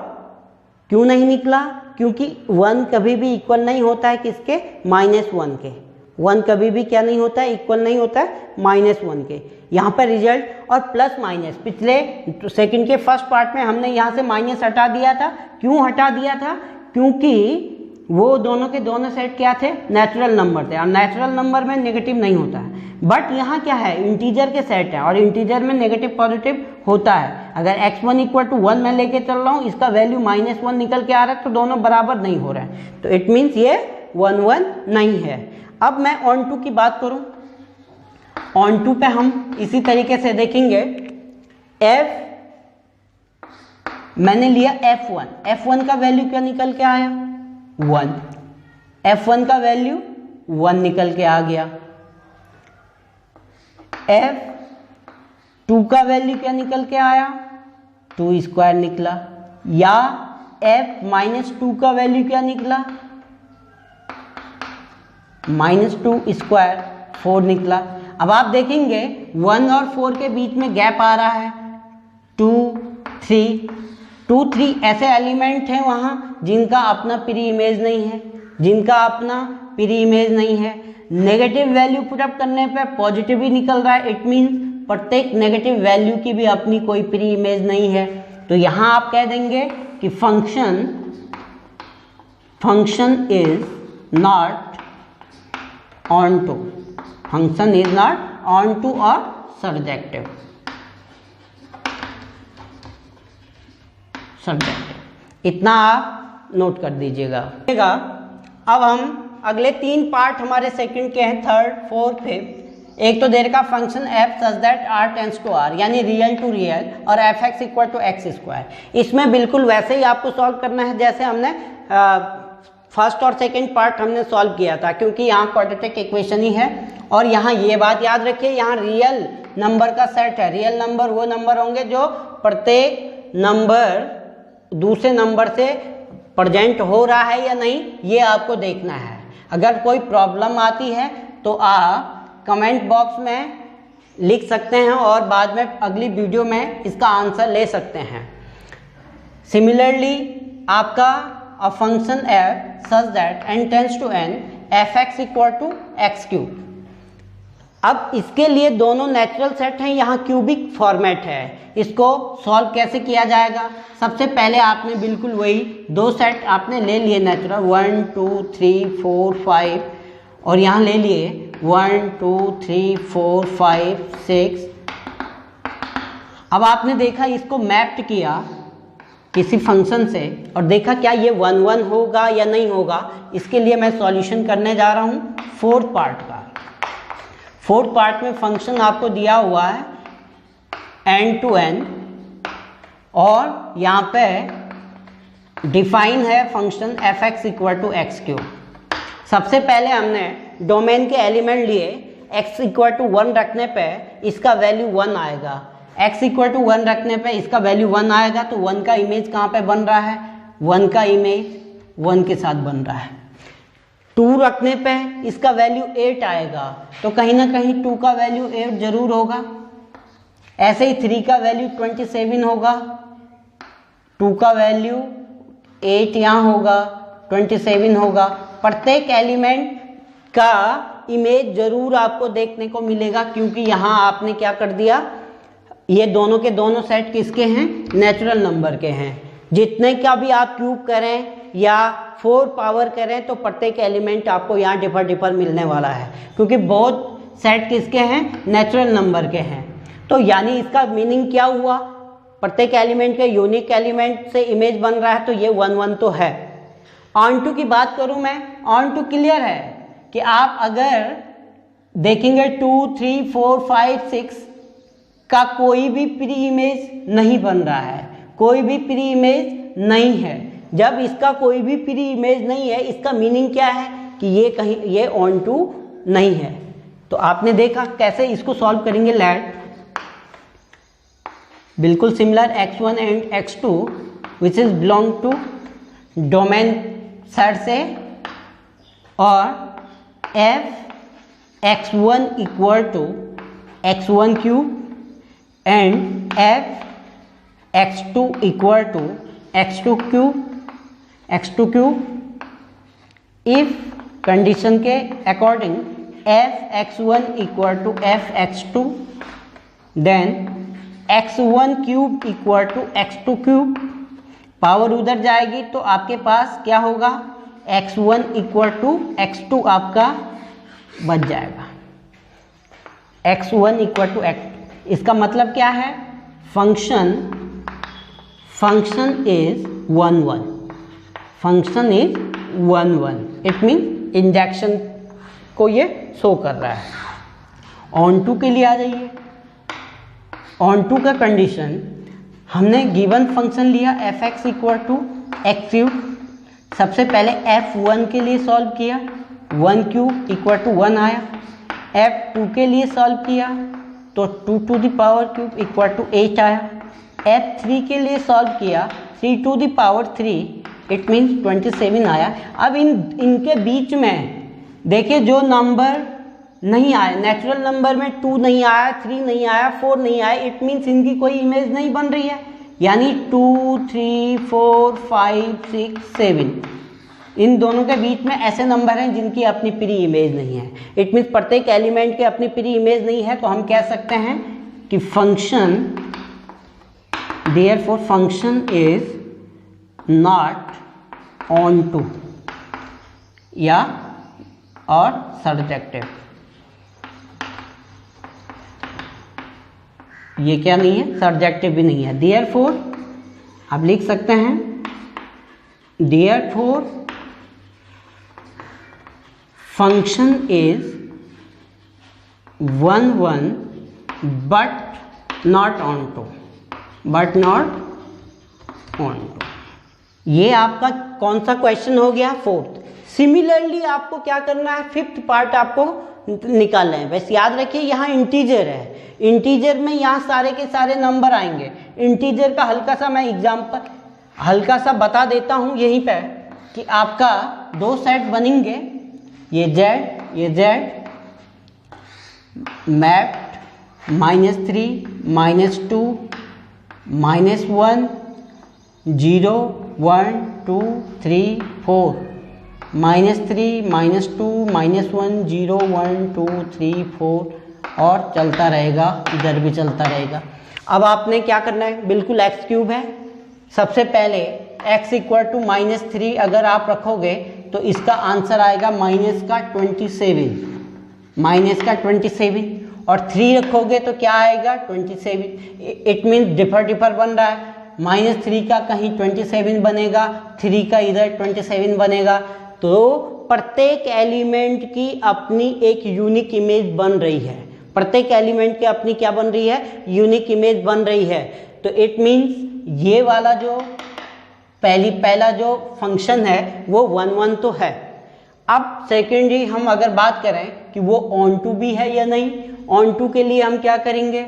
क्यों नहीं निकला, क्योंकि 1 कभी भी इक्वल नहीं होता है किसके, -1 के। 1 कभी भी क्या नहीं होता है, इक्वल नहीं होता है -1 के। यहाँ पर रिजल्ट और प्लस माइनस, पिछले सेकंड के फर्स्ट पार्ट में हमने यहाँ से माइनस हटा दिया था। क्यों हटा दिया था, क्योंकि वो दोनों के दोनों सेट क्या थे, नेचुरल नंबर थे, और नेचुरल नंबर में नेगेटिव नहीं होता है। बट यहाँ क्या है, इंटीजर के सेट हैं, और इंटीजर में नेगेटिव पॉजिटिव होता है। अगर x1 इक्वल टू 1 मैं लेके चल रहा हूँ, इसका वैल्यू -1 निकल के आ रहा है, तो दोनों बराबर नहीं हो रहे हैं, तो इट मीन्स ये 1 1 नहीं है। अब मैं ऑन टू की बात करूँ, ऑन टू पे हम इसी तरीके से देखेंगे। मैंने लिया f1 का वैल्यू क्या निकल के आया, 1। f1 का वैल्यू 1 निकल के आ गया। f2 का वैल्यू क्या निकल के आया, 2 स्क्वायर निकला। या f-2 का वैल्यू क्या निकला, -2 स्क्वायर, 4 निकला। अब आप देखेंगे 1 और 4 के बीच में गैप आ रहा है, 2 3 ऐसे एलिमेंट हैं वहाँ जिनका अपना प्री इमेज नहीं है, नेगेटिव वैल्यू पुटअप करने पे पॉजिटिव ही निकल रहा है। इट मीन्स प्रत्येक नेगेटिव वैल्यू की भी अपनी कोई प्री इमेज नहीं है। तो यहाँ आप कह देंगे कि function is not onto और सब्जेक्टिव। इतना आप नोट कर दीजिएगा। अब हम अगले 3 पार्ट हमारे सेकंड के हैं, 3rd 4th 5th। एक तो दे रखा function f such that r tends to r, यानी रियल टू रियल, और fx equal to x square. इसमें बिल्कुल वैसे ही आपको सॉल्व करना है जैसे हमने फर्स्ट और सेकंड पार्ट हमने सॉल्व किया था, क्योंकि यहाँ क्वाड्रेटिक इक्वेशन ही है। और यहाँ ये बात याद रखिए, यहाँ रियल नंबर का सेट है। रियल नंबर वो नंबर होंगे जो प्रत्येक नंबर दूसरे नंबर से प्रेजेंट हो रहा है या नहीं, ये आपको देखना है। अगर कोई प्रॉब्लम आती है तो आप कमेंट बॉक्स में लिख सकते हैं और बाद में अगली वीडियो में इसका आंसर ले सकते हैं। सिमिलरली आपका a function F such that n tends to n fx equal to X cube. अब इसके लिए दोनों नेचुरल सेट हैं, यहाँ क्यूबिक फॉर्मेट है। इसको सॉल्व कैसे किया जाएगा? सबसे पहले आपने बिल्कुल वही दो सेट आपने ले लिए नेचुरल 1 2 3 4 5 और यहाँ ले लिए 1 2 3 4 5 6। अब आपने देखा इसको मैप्ड किया किसी फंक्शन से और देखा क्या ये 1 1 होगा या नहीं होगा। इसके लिए मैं सॉल्यूशन करने जा रहा हूँ फोर्थ पार्ट का। फोर्थ पार्ट में फंक्शन आपको दिया हुआ है n to n और यहाँ पे डिफाइन है function fx equal to X cube. सबसे पहले हमने डोमेन के एलिमेंट लिए x इक्वल टू 1 रखने पे इसका वैल्यू 1 आएगा, x इक्वल टू 1 रखने पे इसका वैल्यू 1 आएगा। तो 1 का इमेज कहाँ पे बन रहा है? 1 का इमेज 1 के साथ बन रहा है। 2 रखने पे इसका वैल्यू 8 आएगा, तो कहीं ना कहीं 2 का वैल्यू 8 जरूर होगा। ऐसे ही 3 का वैल्यू 27 होगा, 2 का वैल्यू 8 यहाँ होगा, 27 होगा। प्रत्येक एलिमेंट का इमेज जरूर आपको देखने को मिलेगा, क्योंकि यहाँ आपने क्या कर दिया, ये दोनों के दोनों सेट किसके हैं? नेचुरल नंबर के हैं। जितने का भी आप क्यूब करें या 4 पावर करें तो प्रत्येक एलिमेंट आपको यहाँ डिफर मिलने वाला है, क्योंकि बहुत सेट किसके हैं? नेचुरल नंबर के हैं। तो यानी इसका मीनिंग क्या हुआ? प्रत्येक एलिमेंट के यूनिक एलिमेंट से इमेज बन रहा है, तो ये 1 1 तो है। ऑन टू की बात करूं मैं, ऑन टू क्लियर है कि आप अगर देखेंगे 2 3 4 5 6 का कोई भी प्री इमेज नहीं बन रहा है, कोई भी प्री इमेज नहीं है। जब इसका कोई भी प्री इमेज नहीं है, इसका मीनिंग क्या है कि ये कहीं ये ऑन टू नहीं है। तो आपने देखा कैसे इसको सॉल्व करेंगे। लेट बिल्कुल similar x1 and x2 which is belong to domain set से, और f x1 equal to x1 cube and f x2 equal to x2 cube if condition के according f x1 equal to f x2 then x1 cube equal to x2 cube. Power उधर जाएगी तो आपके पास क्या होगा? x1 इक्वल टू x2 आपका बच जाएगा। x1 इक्वल टू x2, इसका मतलब क्या है? Function is 1 1, function is 1 1। It mean injection को ये शो कर रहा है। ऑन टू के लिए आ जाइए। ऑन टू का कंडीशन हमने गिवन फंक्शन लिया fx equal to X cube. सबसे पहले f1 के लिए सॉल्व किया, 1 क्यूब इक्वल टू 1 आया। f2 के लिए सॉल्व किया तो 2 to the power cube equal to 8 आया। f3 के लिए सॉल्व किया 3 to the power 3 it means 27 आया। अब इनके बीच में देखिए जो नंबर नहीं आया, नेचुरल नंबर में 2 नहीं आया, 3 नहीं आया, 4 नहीं आया, इट मीन्स इनकी कोई इमेज नहीं बन रही है। यानी 2 3 4 5 6 7 इन दोनों के बीच में ऐसे नंबर हैं जिनकी अपनी प्री इमेज नहीं है। इट मीन्स प्रत्येक एलिमेंट के अपनी प्री इमेज नहीं है, तो हम कह सकते हैं कि function therefore function is not onto या और सर्जेक्टिव। ये क्या नहीं है? सर्जेक्टिव भी नहीं है। देयरफॉर आप लिख सकते हैं therefore function is 1 1 but not onto, but not onto. ये आपका कौन सा क्वेश्चन हो गया? फोर्थ। सिमिलरली आपको क्या करना है? फिफ्थ पार्ट आपको निकालना है। बस याद रखिए यहाँ इंटीजर है, इंटीजर में यहाँ सारे के सारे नंबर आएंगे। इंटीजर का हल्का सा मैं एग्जांपल हल्का सा बता देता हूँ यहीं पे कि आपका 2 सेट बनेंगे, ये z ये z मैप्ड -3 -2 -1 0 1 2 3 4, -3 -2 -1 0 1 2 3 4 और चलता रहेगा, इधर भी चलता रहेगा। अब आपने क्या करना है, बिल्कुल एक्स क्यूब है, सबसे पहले x इक्वल टू -3 अगर आप रखोगे तो इसका आंसर आएगा -27, -27 और 3 रखोगे तो क्या आएगा 27। इट मीन्स डिफर बन रहा है, -3 का कहीं 27 बनेगा, 3 का इधर 27 बनेगा। तो प्रत्येक एलिमेंट की अपनी एक यूनिक इमेज बन रही है, प्रत्येक एलिमेंट की अपनी क्या बन रही है, यूनिक इमेज बन रही है। तो इट मीन्स ये वाला जो पहला जो फंक्शन है वो 1 1 तो है। अब सेकेंडरी हम अगर बात करें कि वो ऑन टू भी है या नहीं, ऑन टू के लिए हम क्या करेंगे,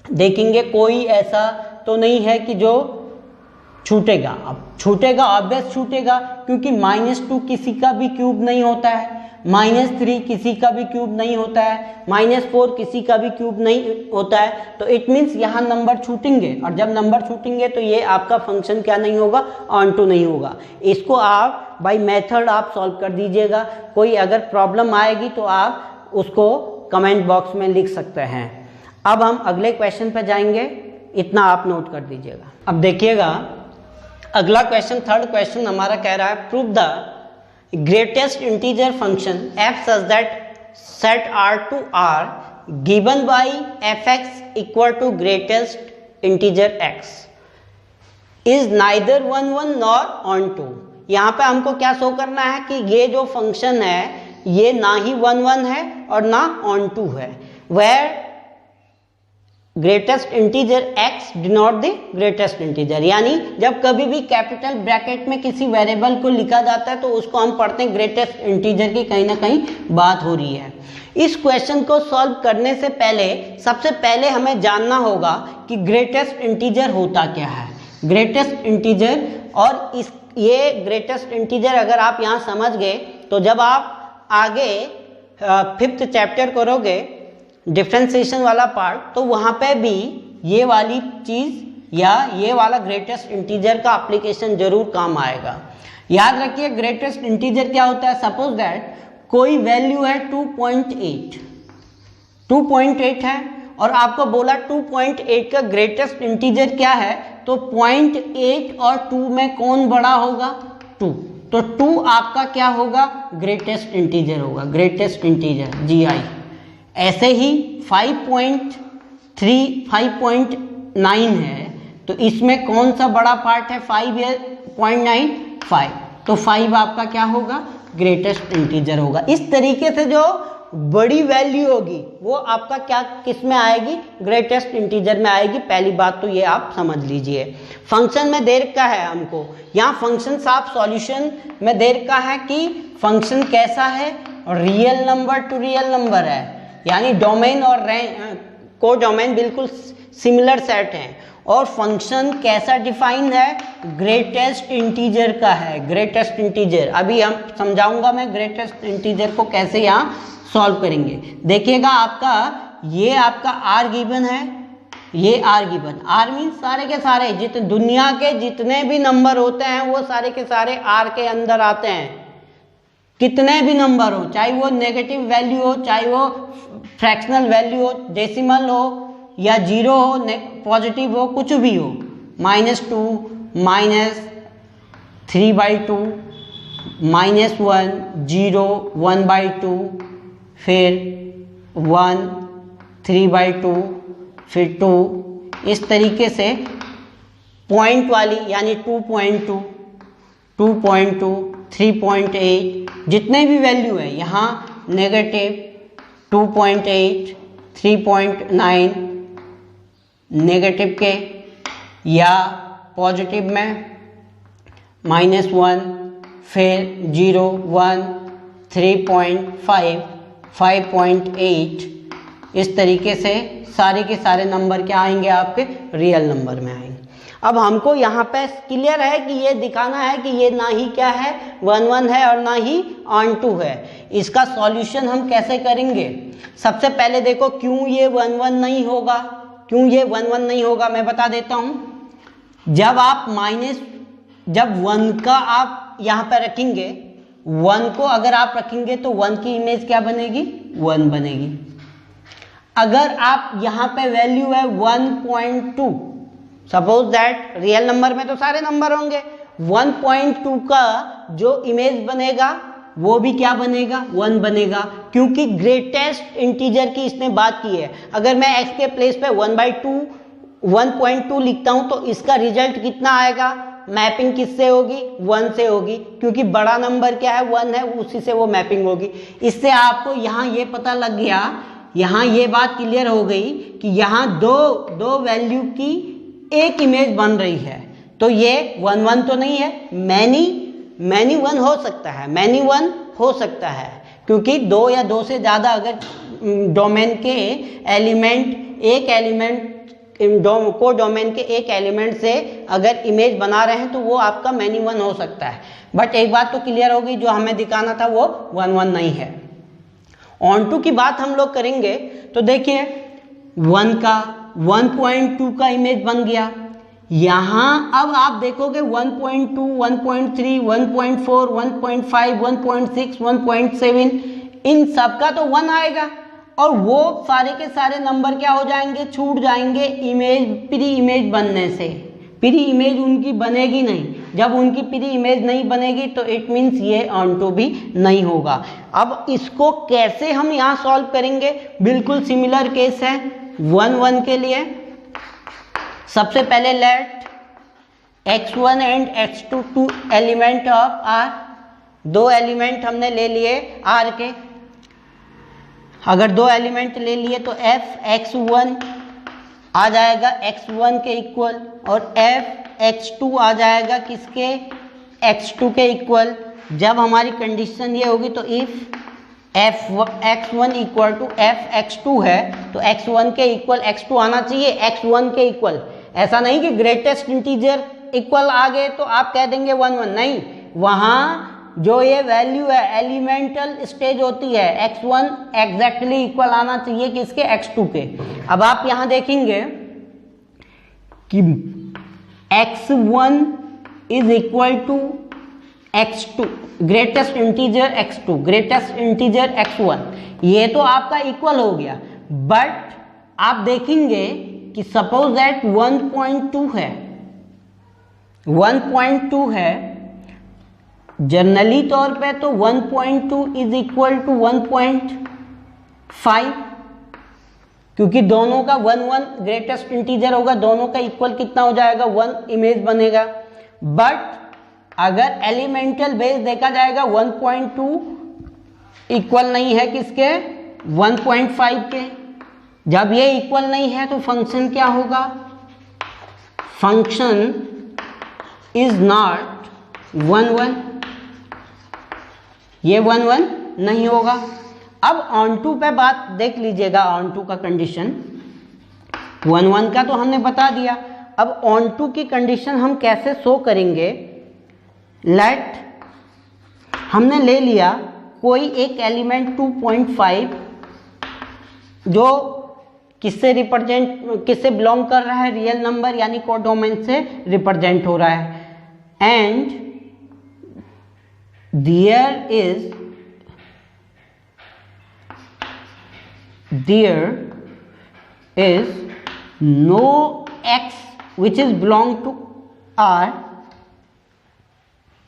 देखेंगे कोई ऐसा तो नहीं है कि जो छूटेगा। अब छूटेगा, ऑब्वियस छूटेगा, क्योंकि -2 किसी का भी क्यूब नहीं होता है, -3 किसी का भी क्यूब नहीं होता है, -4 किसी का भी क्यूब नहीं होता है। तो इट मीन्स यहाँ नंबर छूटेंगे, और जब नंबर छूटेंगे तो ये आपका फंक्शन क्या नहीं होगा, ऑन टू नहीं होगा। इसको आप बाय मेथड आप सॉल्व कर दीजिएगा। कोई अगर प्रॉब्लम आएगी तो आप उसको कमेंट बॉक्स में लिख सकते हैं। अब हम अगले क्वेश्चन पर जाएंगे, इतना आप नोट कर दीजिएगा। अब देखिएगा अगला क्वेश्चन, थर्ड क्वेश्चन हमारा कह रहा है prove the greatest integer function f such that set r to r given by fx equal to greatest integer x is neither 1 1 nor on 2। यहाँ पे हमको क्या शो करना है कि ये जो फंक्शन है ये ना ही 1 1 है और ना on 2 है, where greatest integer x denote the greatest integer. यानी जब कभी भी कैपिटल ब्रैकेट में किसी वेरिएबल को लिखा जाता है तो उसको हम पढ़ते हैं ग्रेटेस्ट इंटीजर की कहीं ना कहीं बात हो रही है। इस क्वेश्चन को सॉल्व करने से पहले सबसे पहले हमें जानना होगा कि ग्रेटेस्ट इंटीजर होता क्या है, ग्रेटेस्ट इंटीजर। और इस ये ग्रेटेस्ट इंटीजर अगर आप यहाँ समझ गए तो जब आप आगे 5th चैप्टर करोगे डिफरेंशिएशन वाला पार्ट, तो वहाँ पे भी ये वाली चीज़ या ये वाला ग्रेटेस्ट इंटीजर का एप्लीकेशन जरूर काम आएगा। याद रखिए ग्रेटेस्ट इंटीजर क्या होता है, सपोज दैट कोई वैल्यू है 2.8 है और आपको बोला 2.8 का ग्रेटेस्ट इंटीजर क्या है, तो 0.8 और 2 में कौन बड़ा होगा, 2। तो 2 आपका क्या होगा, ग्रेटेस्ट इंटीजर होगा, ग्रेटेस्ट इंटीजर GI। ऐसे ही 5.9 है, तो इसमें कौन सा बड़ा पार्ट है, 5 या 0.95, तो 5 आपका क्या होगा, ग्रेटेस्ट इंटीजर होगा। इस तरीके से जो बड़ी वैल्यू होगी वो आपका क्या किस में आएगी, ग्रेटेस्ट इंटीजर में आएगी। पहली बात तो ये आप समझ लीजिए। फंक्शन में दे रखा है हमको, यहाँ फंक्शन साफ सॉल्यूशन में दे रखा है कि फंक्शन कैसा है, real number two real number है, यानी डोमेन और को डोमेन बिल्कुल सिमिलर सेट हैं। और फंक्शन कैसा डिफाइन है, ग्रेटेस्ट इंटीजर का है, ग्रेटेस्ट इंटीजर। अभी हम समझाऊंगा मैं ग्रेटेस्ट इंटीजर को कैसे यहाँ सॉल्व करेंगे। देखिएगा आपका आर गिवन है, ये आर गिवन, आर मीन्स सारे के सारे दुनिया के जितने भी नंबर होते हैं वो सारे के सारे आर के अंदर आते हैं। कितने भी नंबर हो, चाहे वो नेगेटिव वैल्यू हो, चाहे वो फ्रैक्शनल वैल्यू हो, डेसिमल हो या 0 हो, पॉजिटिव हो, कुछ भी हो, -2 -3/2 -1 0 1/2 फिर 1 3/2 फिर 2, इस तरीके से पॉइंट वाली यानी 2.2 2.2 3.8 जितने भी वैल्यू है, यहाँ नेगेटिव 2.8 3.9 नेगेटिव के, या पॉजिटिव में -1 फिर 0 1 3.5 5.8, इस तरीके से सारे के सारे नंबर क्या आएंगे, आपके रियल नंबर में आएंगे। अब हमको यहाँ पे क्लियर है कि ये दिखाना है कि ये ना ही क्या है 1 1 है और ना ही ऑन 2 है। इसका सॉल्यूशन हम कैसे करेंगे, सबसे पहले देखो क्यों ये 1 1 नहीं होगा, क्यों ये 1 1 नहीं होगा मैं बता देता हूँ। जब आप जब 1 का आप यहाँ पर रखेंगे, 1 को अगर आप रखेंगे तो 1 की इमेज क्या बनेगी? 1 बनेगी। अगर आप यहाँ पे वैल्यू है 1.2, सपोज दैट रियल नंबर में तो सारे नंबर होंगे, 1.2 का जो इमेज बनेगा वो भी क्या बनेगा? 1 बनेगा, क्योंकि ग्रेटेस्ट इंटीजर की इसने बात की है। अगर मैं x के प्लेस पे 1.2 लिखता हूं तो इसका रिजल्ट कितना आएगा? मैपिंग किससे होगी? 1 से होगी, क्योंकि बड़ा नंबर क्या है? 1 है, उसी से वो मैपिंग होगी। इससे आपको यहाँ ये पता लग गया, यहाँ ये बात क्लियर हो गई कि यहाँ दो वैल्यू की एक इमेज बन रही है। तो ये 1 तो नहीं है, मैनी 1 हो सकता है, मैनी 1 हो सकता है, क्योंकि 2 या 2 से ज़्यादा अगर डोमेन के को डोमेन के एक एलिमेंट से अगर इमेज बना रहे हैं तो वो आपका मैनी 1 हो सकता है। बट एक बात तो क्लियर हो गई, जो हमें दिखाना था वो 1 नहीं है। ऑन टू की बात हम लोग करेंगे तो देखिए 1 का 1.2 का इमेज बन गया। यहाँ अब आप देखोगे 1.2, 1.3, 1.4, 1.5, 1.6, 1.7 इन सब का तो 1 आएगा, और वो सारे के सारे नंबर क्या हो जाएंगे? छूट जाएंगे प्री इमेज बनने से। प्री इमेज उनकी बनेगी नहीं। जब उनकी प्री इमेज नहीं बनेगी तो इट मीन्स ये ऑन टू भी नहीं होगा। अब इसको कैसे हम यहाँ सॉल्व करेंगे? बिल्कुल सिमिलर केस है 1 के लिए। सबसे पहले let x1 and x2 two element of R, 2 element हमने ले लिए R के। अगर 2 एलिमेंट ले लिए तो f(x1) आ जाएगा x1 के इक्वल, और f(x2) आ जाएगा किसके? x2 के इक्वल। जब हमारी कंडीशन ये होगी तो if x1 equal to f(x2) है तो x1 के इक्वल x2 आना चाहिए, x1 के इक्वल। ऐसा नहीं कि ग्रेटेस्ट इंटीजर इक्वल आ गए तो आप कह देंगे 1 नहीं, वहाँ जो ये वैल्यू है एलिमेंटल स्टेज होती है, x1 एग्जैक्टली इक्वल आना चाहिए किसके? x2 के। अब आप यहाँ देखेंगे कि x1 is equal to x2, greatest integer x2, greatest integer x1, ये तो आपका इक्वल हो गया। बट आप देखेंगे कि सपोज दैट 1.2 है, 1.2 है, जनरली तौर पे तो 1.2 इज इक्वल टू 1.5, क्योंकि दोनों का 1 ग्रेटेस्ट इंटीजर होगा, दोनों का इक्वल कितना हो जाएगा? 1 इमेज बनेगा। बट अगर एलिमेंटल बेस देखा जाएगा 1.2 इक्वल नहीं है किसके? 1.5 के। जब ये इक्वल नहीं है तो फंक्शन क्या होगा? फंक्शन इज नॉट 1, ये 1 नहीं होगा। अब ऑन टू पे बात देख लीजिएगा, ऑन टू का कंडीशन 1 का तो हमने बता दिया। अब ऑन टू की कंडीशन हम कैसे शो करेंगे? लेट हमने ले लिया कोई एक एलिमेंट 2.5 जो किससे बिलोंग कर रहा है? रियल नंबर यानी कोडोमेन से रिप्रेजेंट हो रहा है। And there is no x which is belong to R।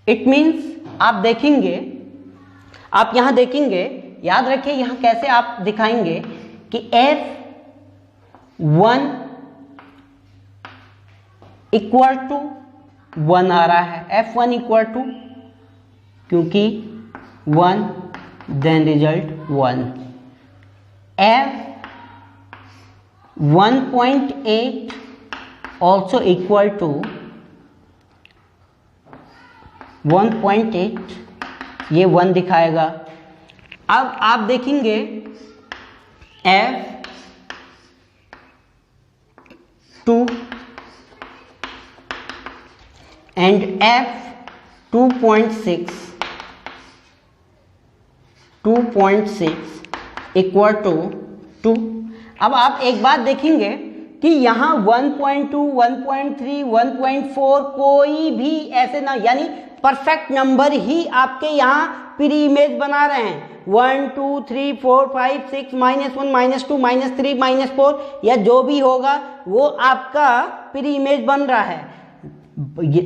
It means आप देखेंगे, आप यहां देखेंगे, याद रखिए यहां कैसे आप दिखाएंगे कि f1 इक्वल टू 1 आ रहा है, f1 इक्वल टू, क्योंकि 1 then result 1, f1.8 also equal to 1.8, ये 1 दिखाएगा। अब आप देखेंगे f2 and f2.6 equal to 2। अब आप एक बात देखेंगे कि यहाँ 1.2, 1.3, 1.4 कोई भी ऐसे ना, यानी परफेक्ट नंबर ही आपके यहाँ प्री इमेज बना रहे हैं। 1 2 3 4 5 6 -1 -2 -3 -4 या जो भी होगा वो आपका प्री इमेज बन रहा है,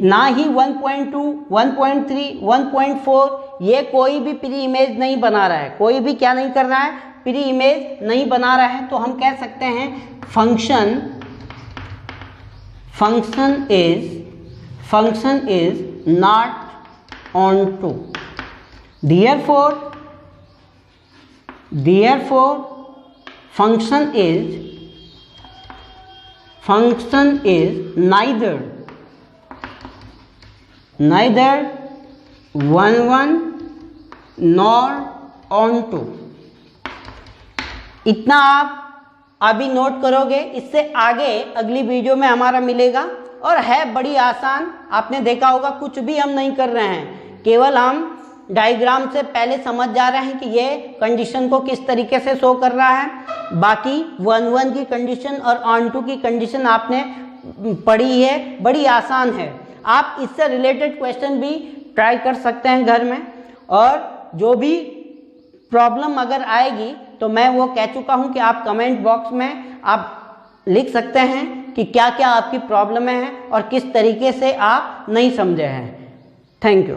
ना ही 1.2, 1.3, 1.4 ये कोई भी प्री इमेज नहीं बना रहा है, कोई भी क्या नहीं कर रहा है, प्री इमेज नहीं बना रहा है। तो हम कह सकते हैं function is not onto. therefore function is neither 1 nor on to। इतना आप अभी नोट करोगे, इससे आगे अगली वीडियो में हमारा मिलेगा और है बड़ी आसान। आपने देखा होगा कुछ भी हम नहीं कर रहे हैं, केवल हम डायग्राम से पहले समझ जा रहे हैं कि ये कंडीशन को किस तरीके से शो कर रहा है। बाकी 1 की कंडीशन और ऑन टू की कंडीशन आपने पढ़ी है, बड़ी आसान है। आप इससे रिलेटेड क्वेश्चन भी ट्राई कर सकते हैं घर में, और जो भी प्रॉब्लम अगर आएगी तो मैं वो कह चुका हूँ कि आप कमेंट बॉक्स में आप लिख सकते हैं कि क्या क्या आपकी प्रॉब्लम है और किस तरीके से आप नहीं समझे हैं। Thank you.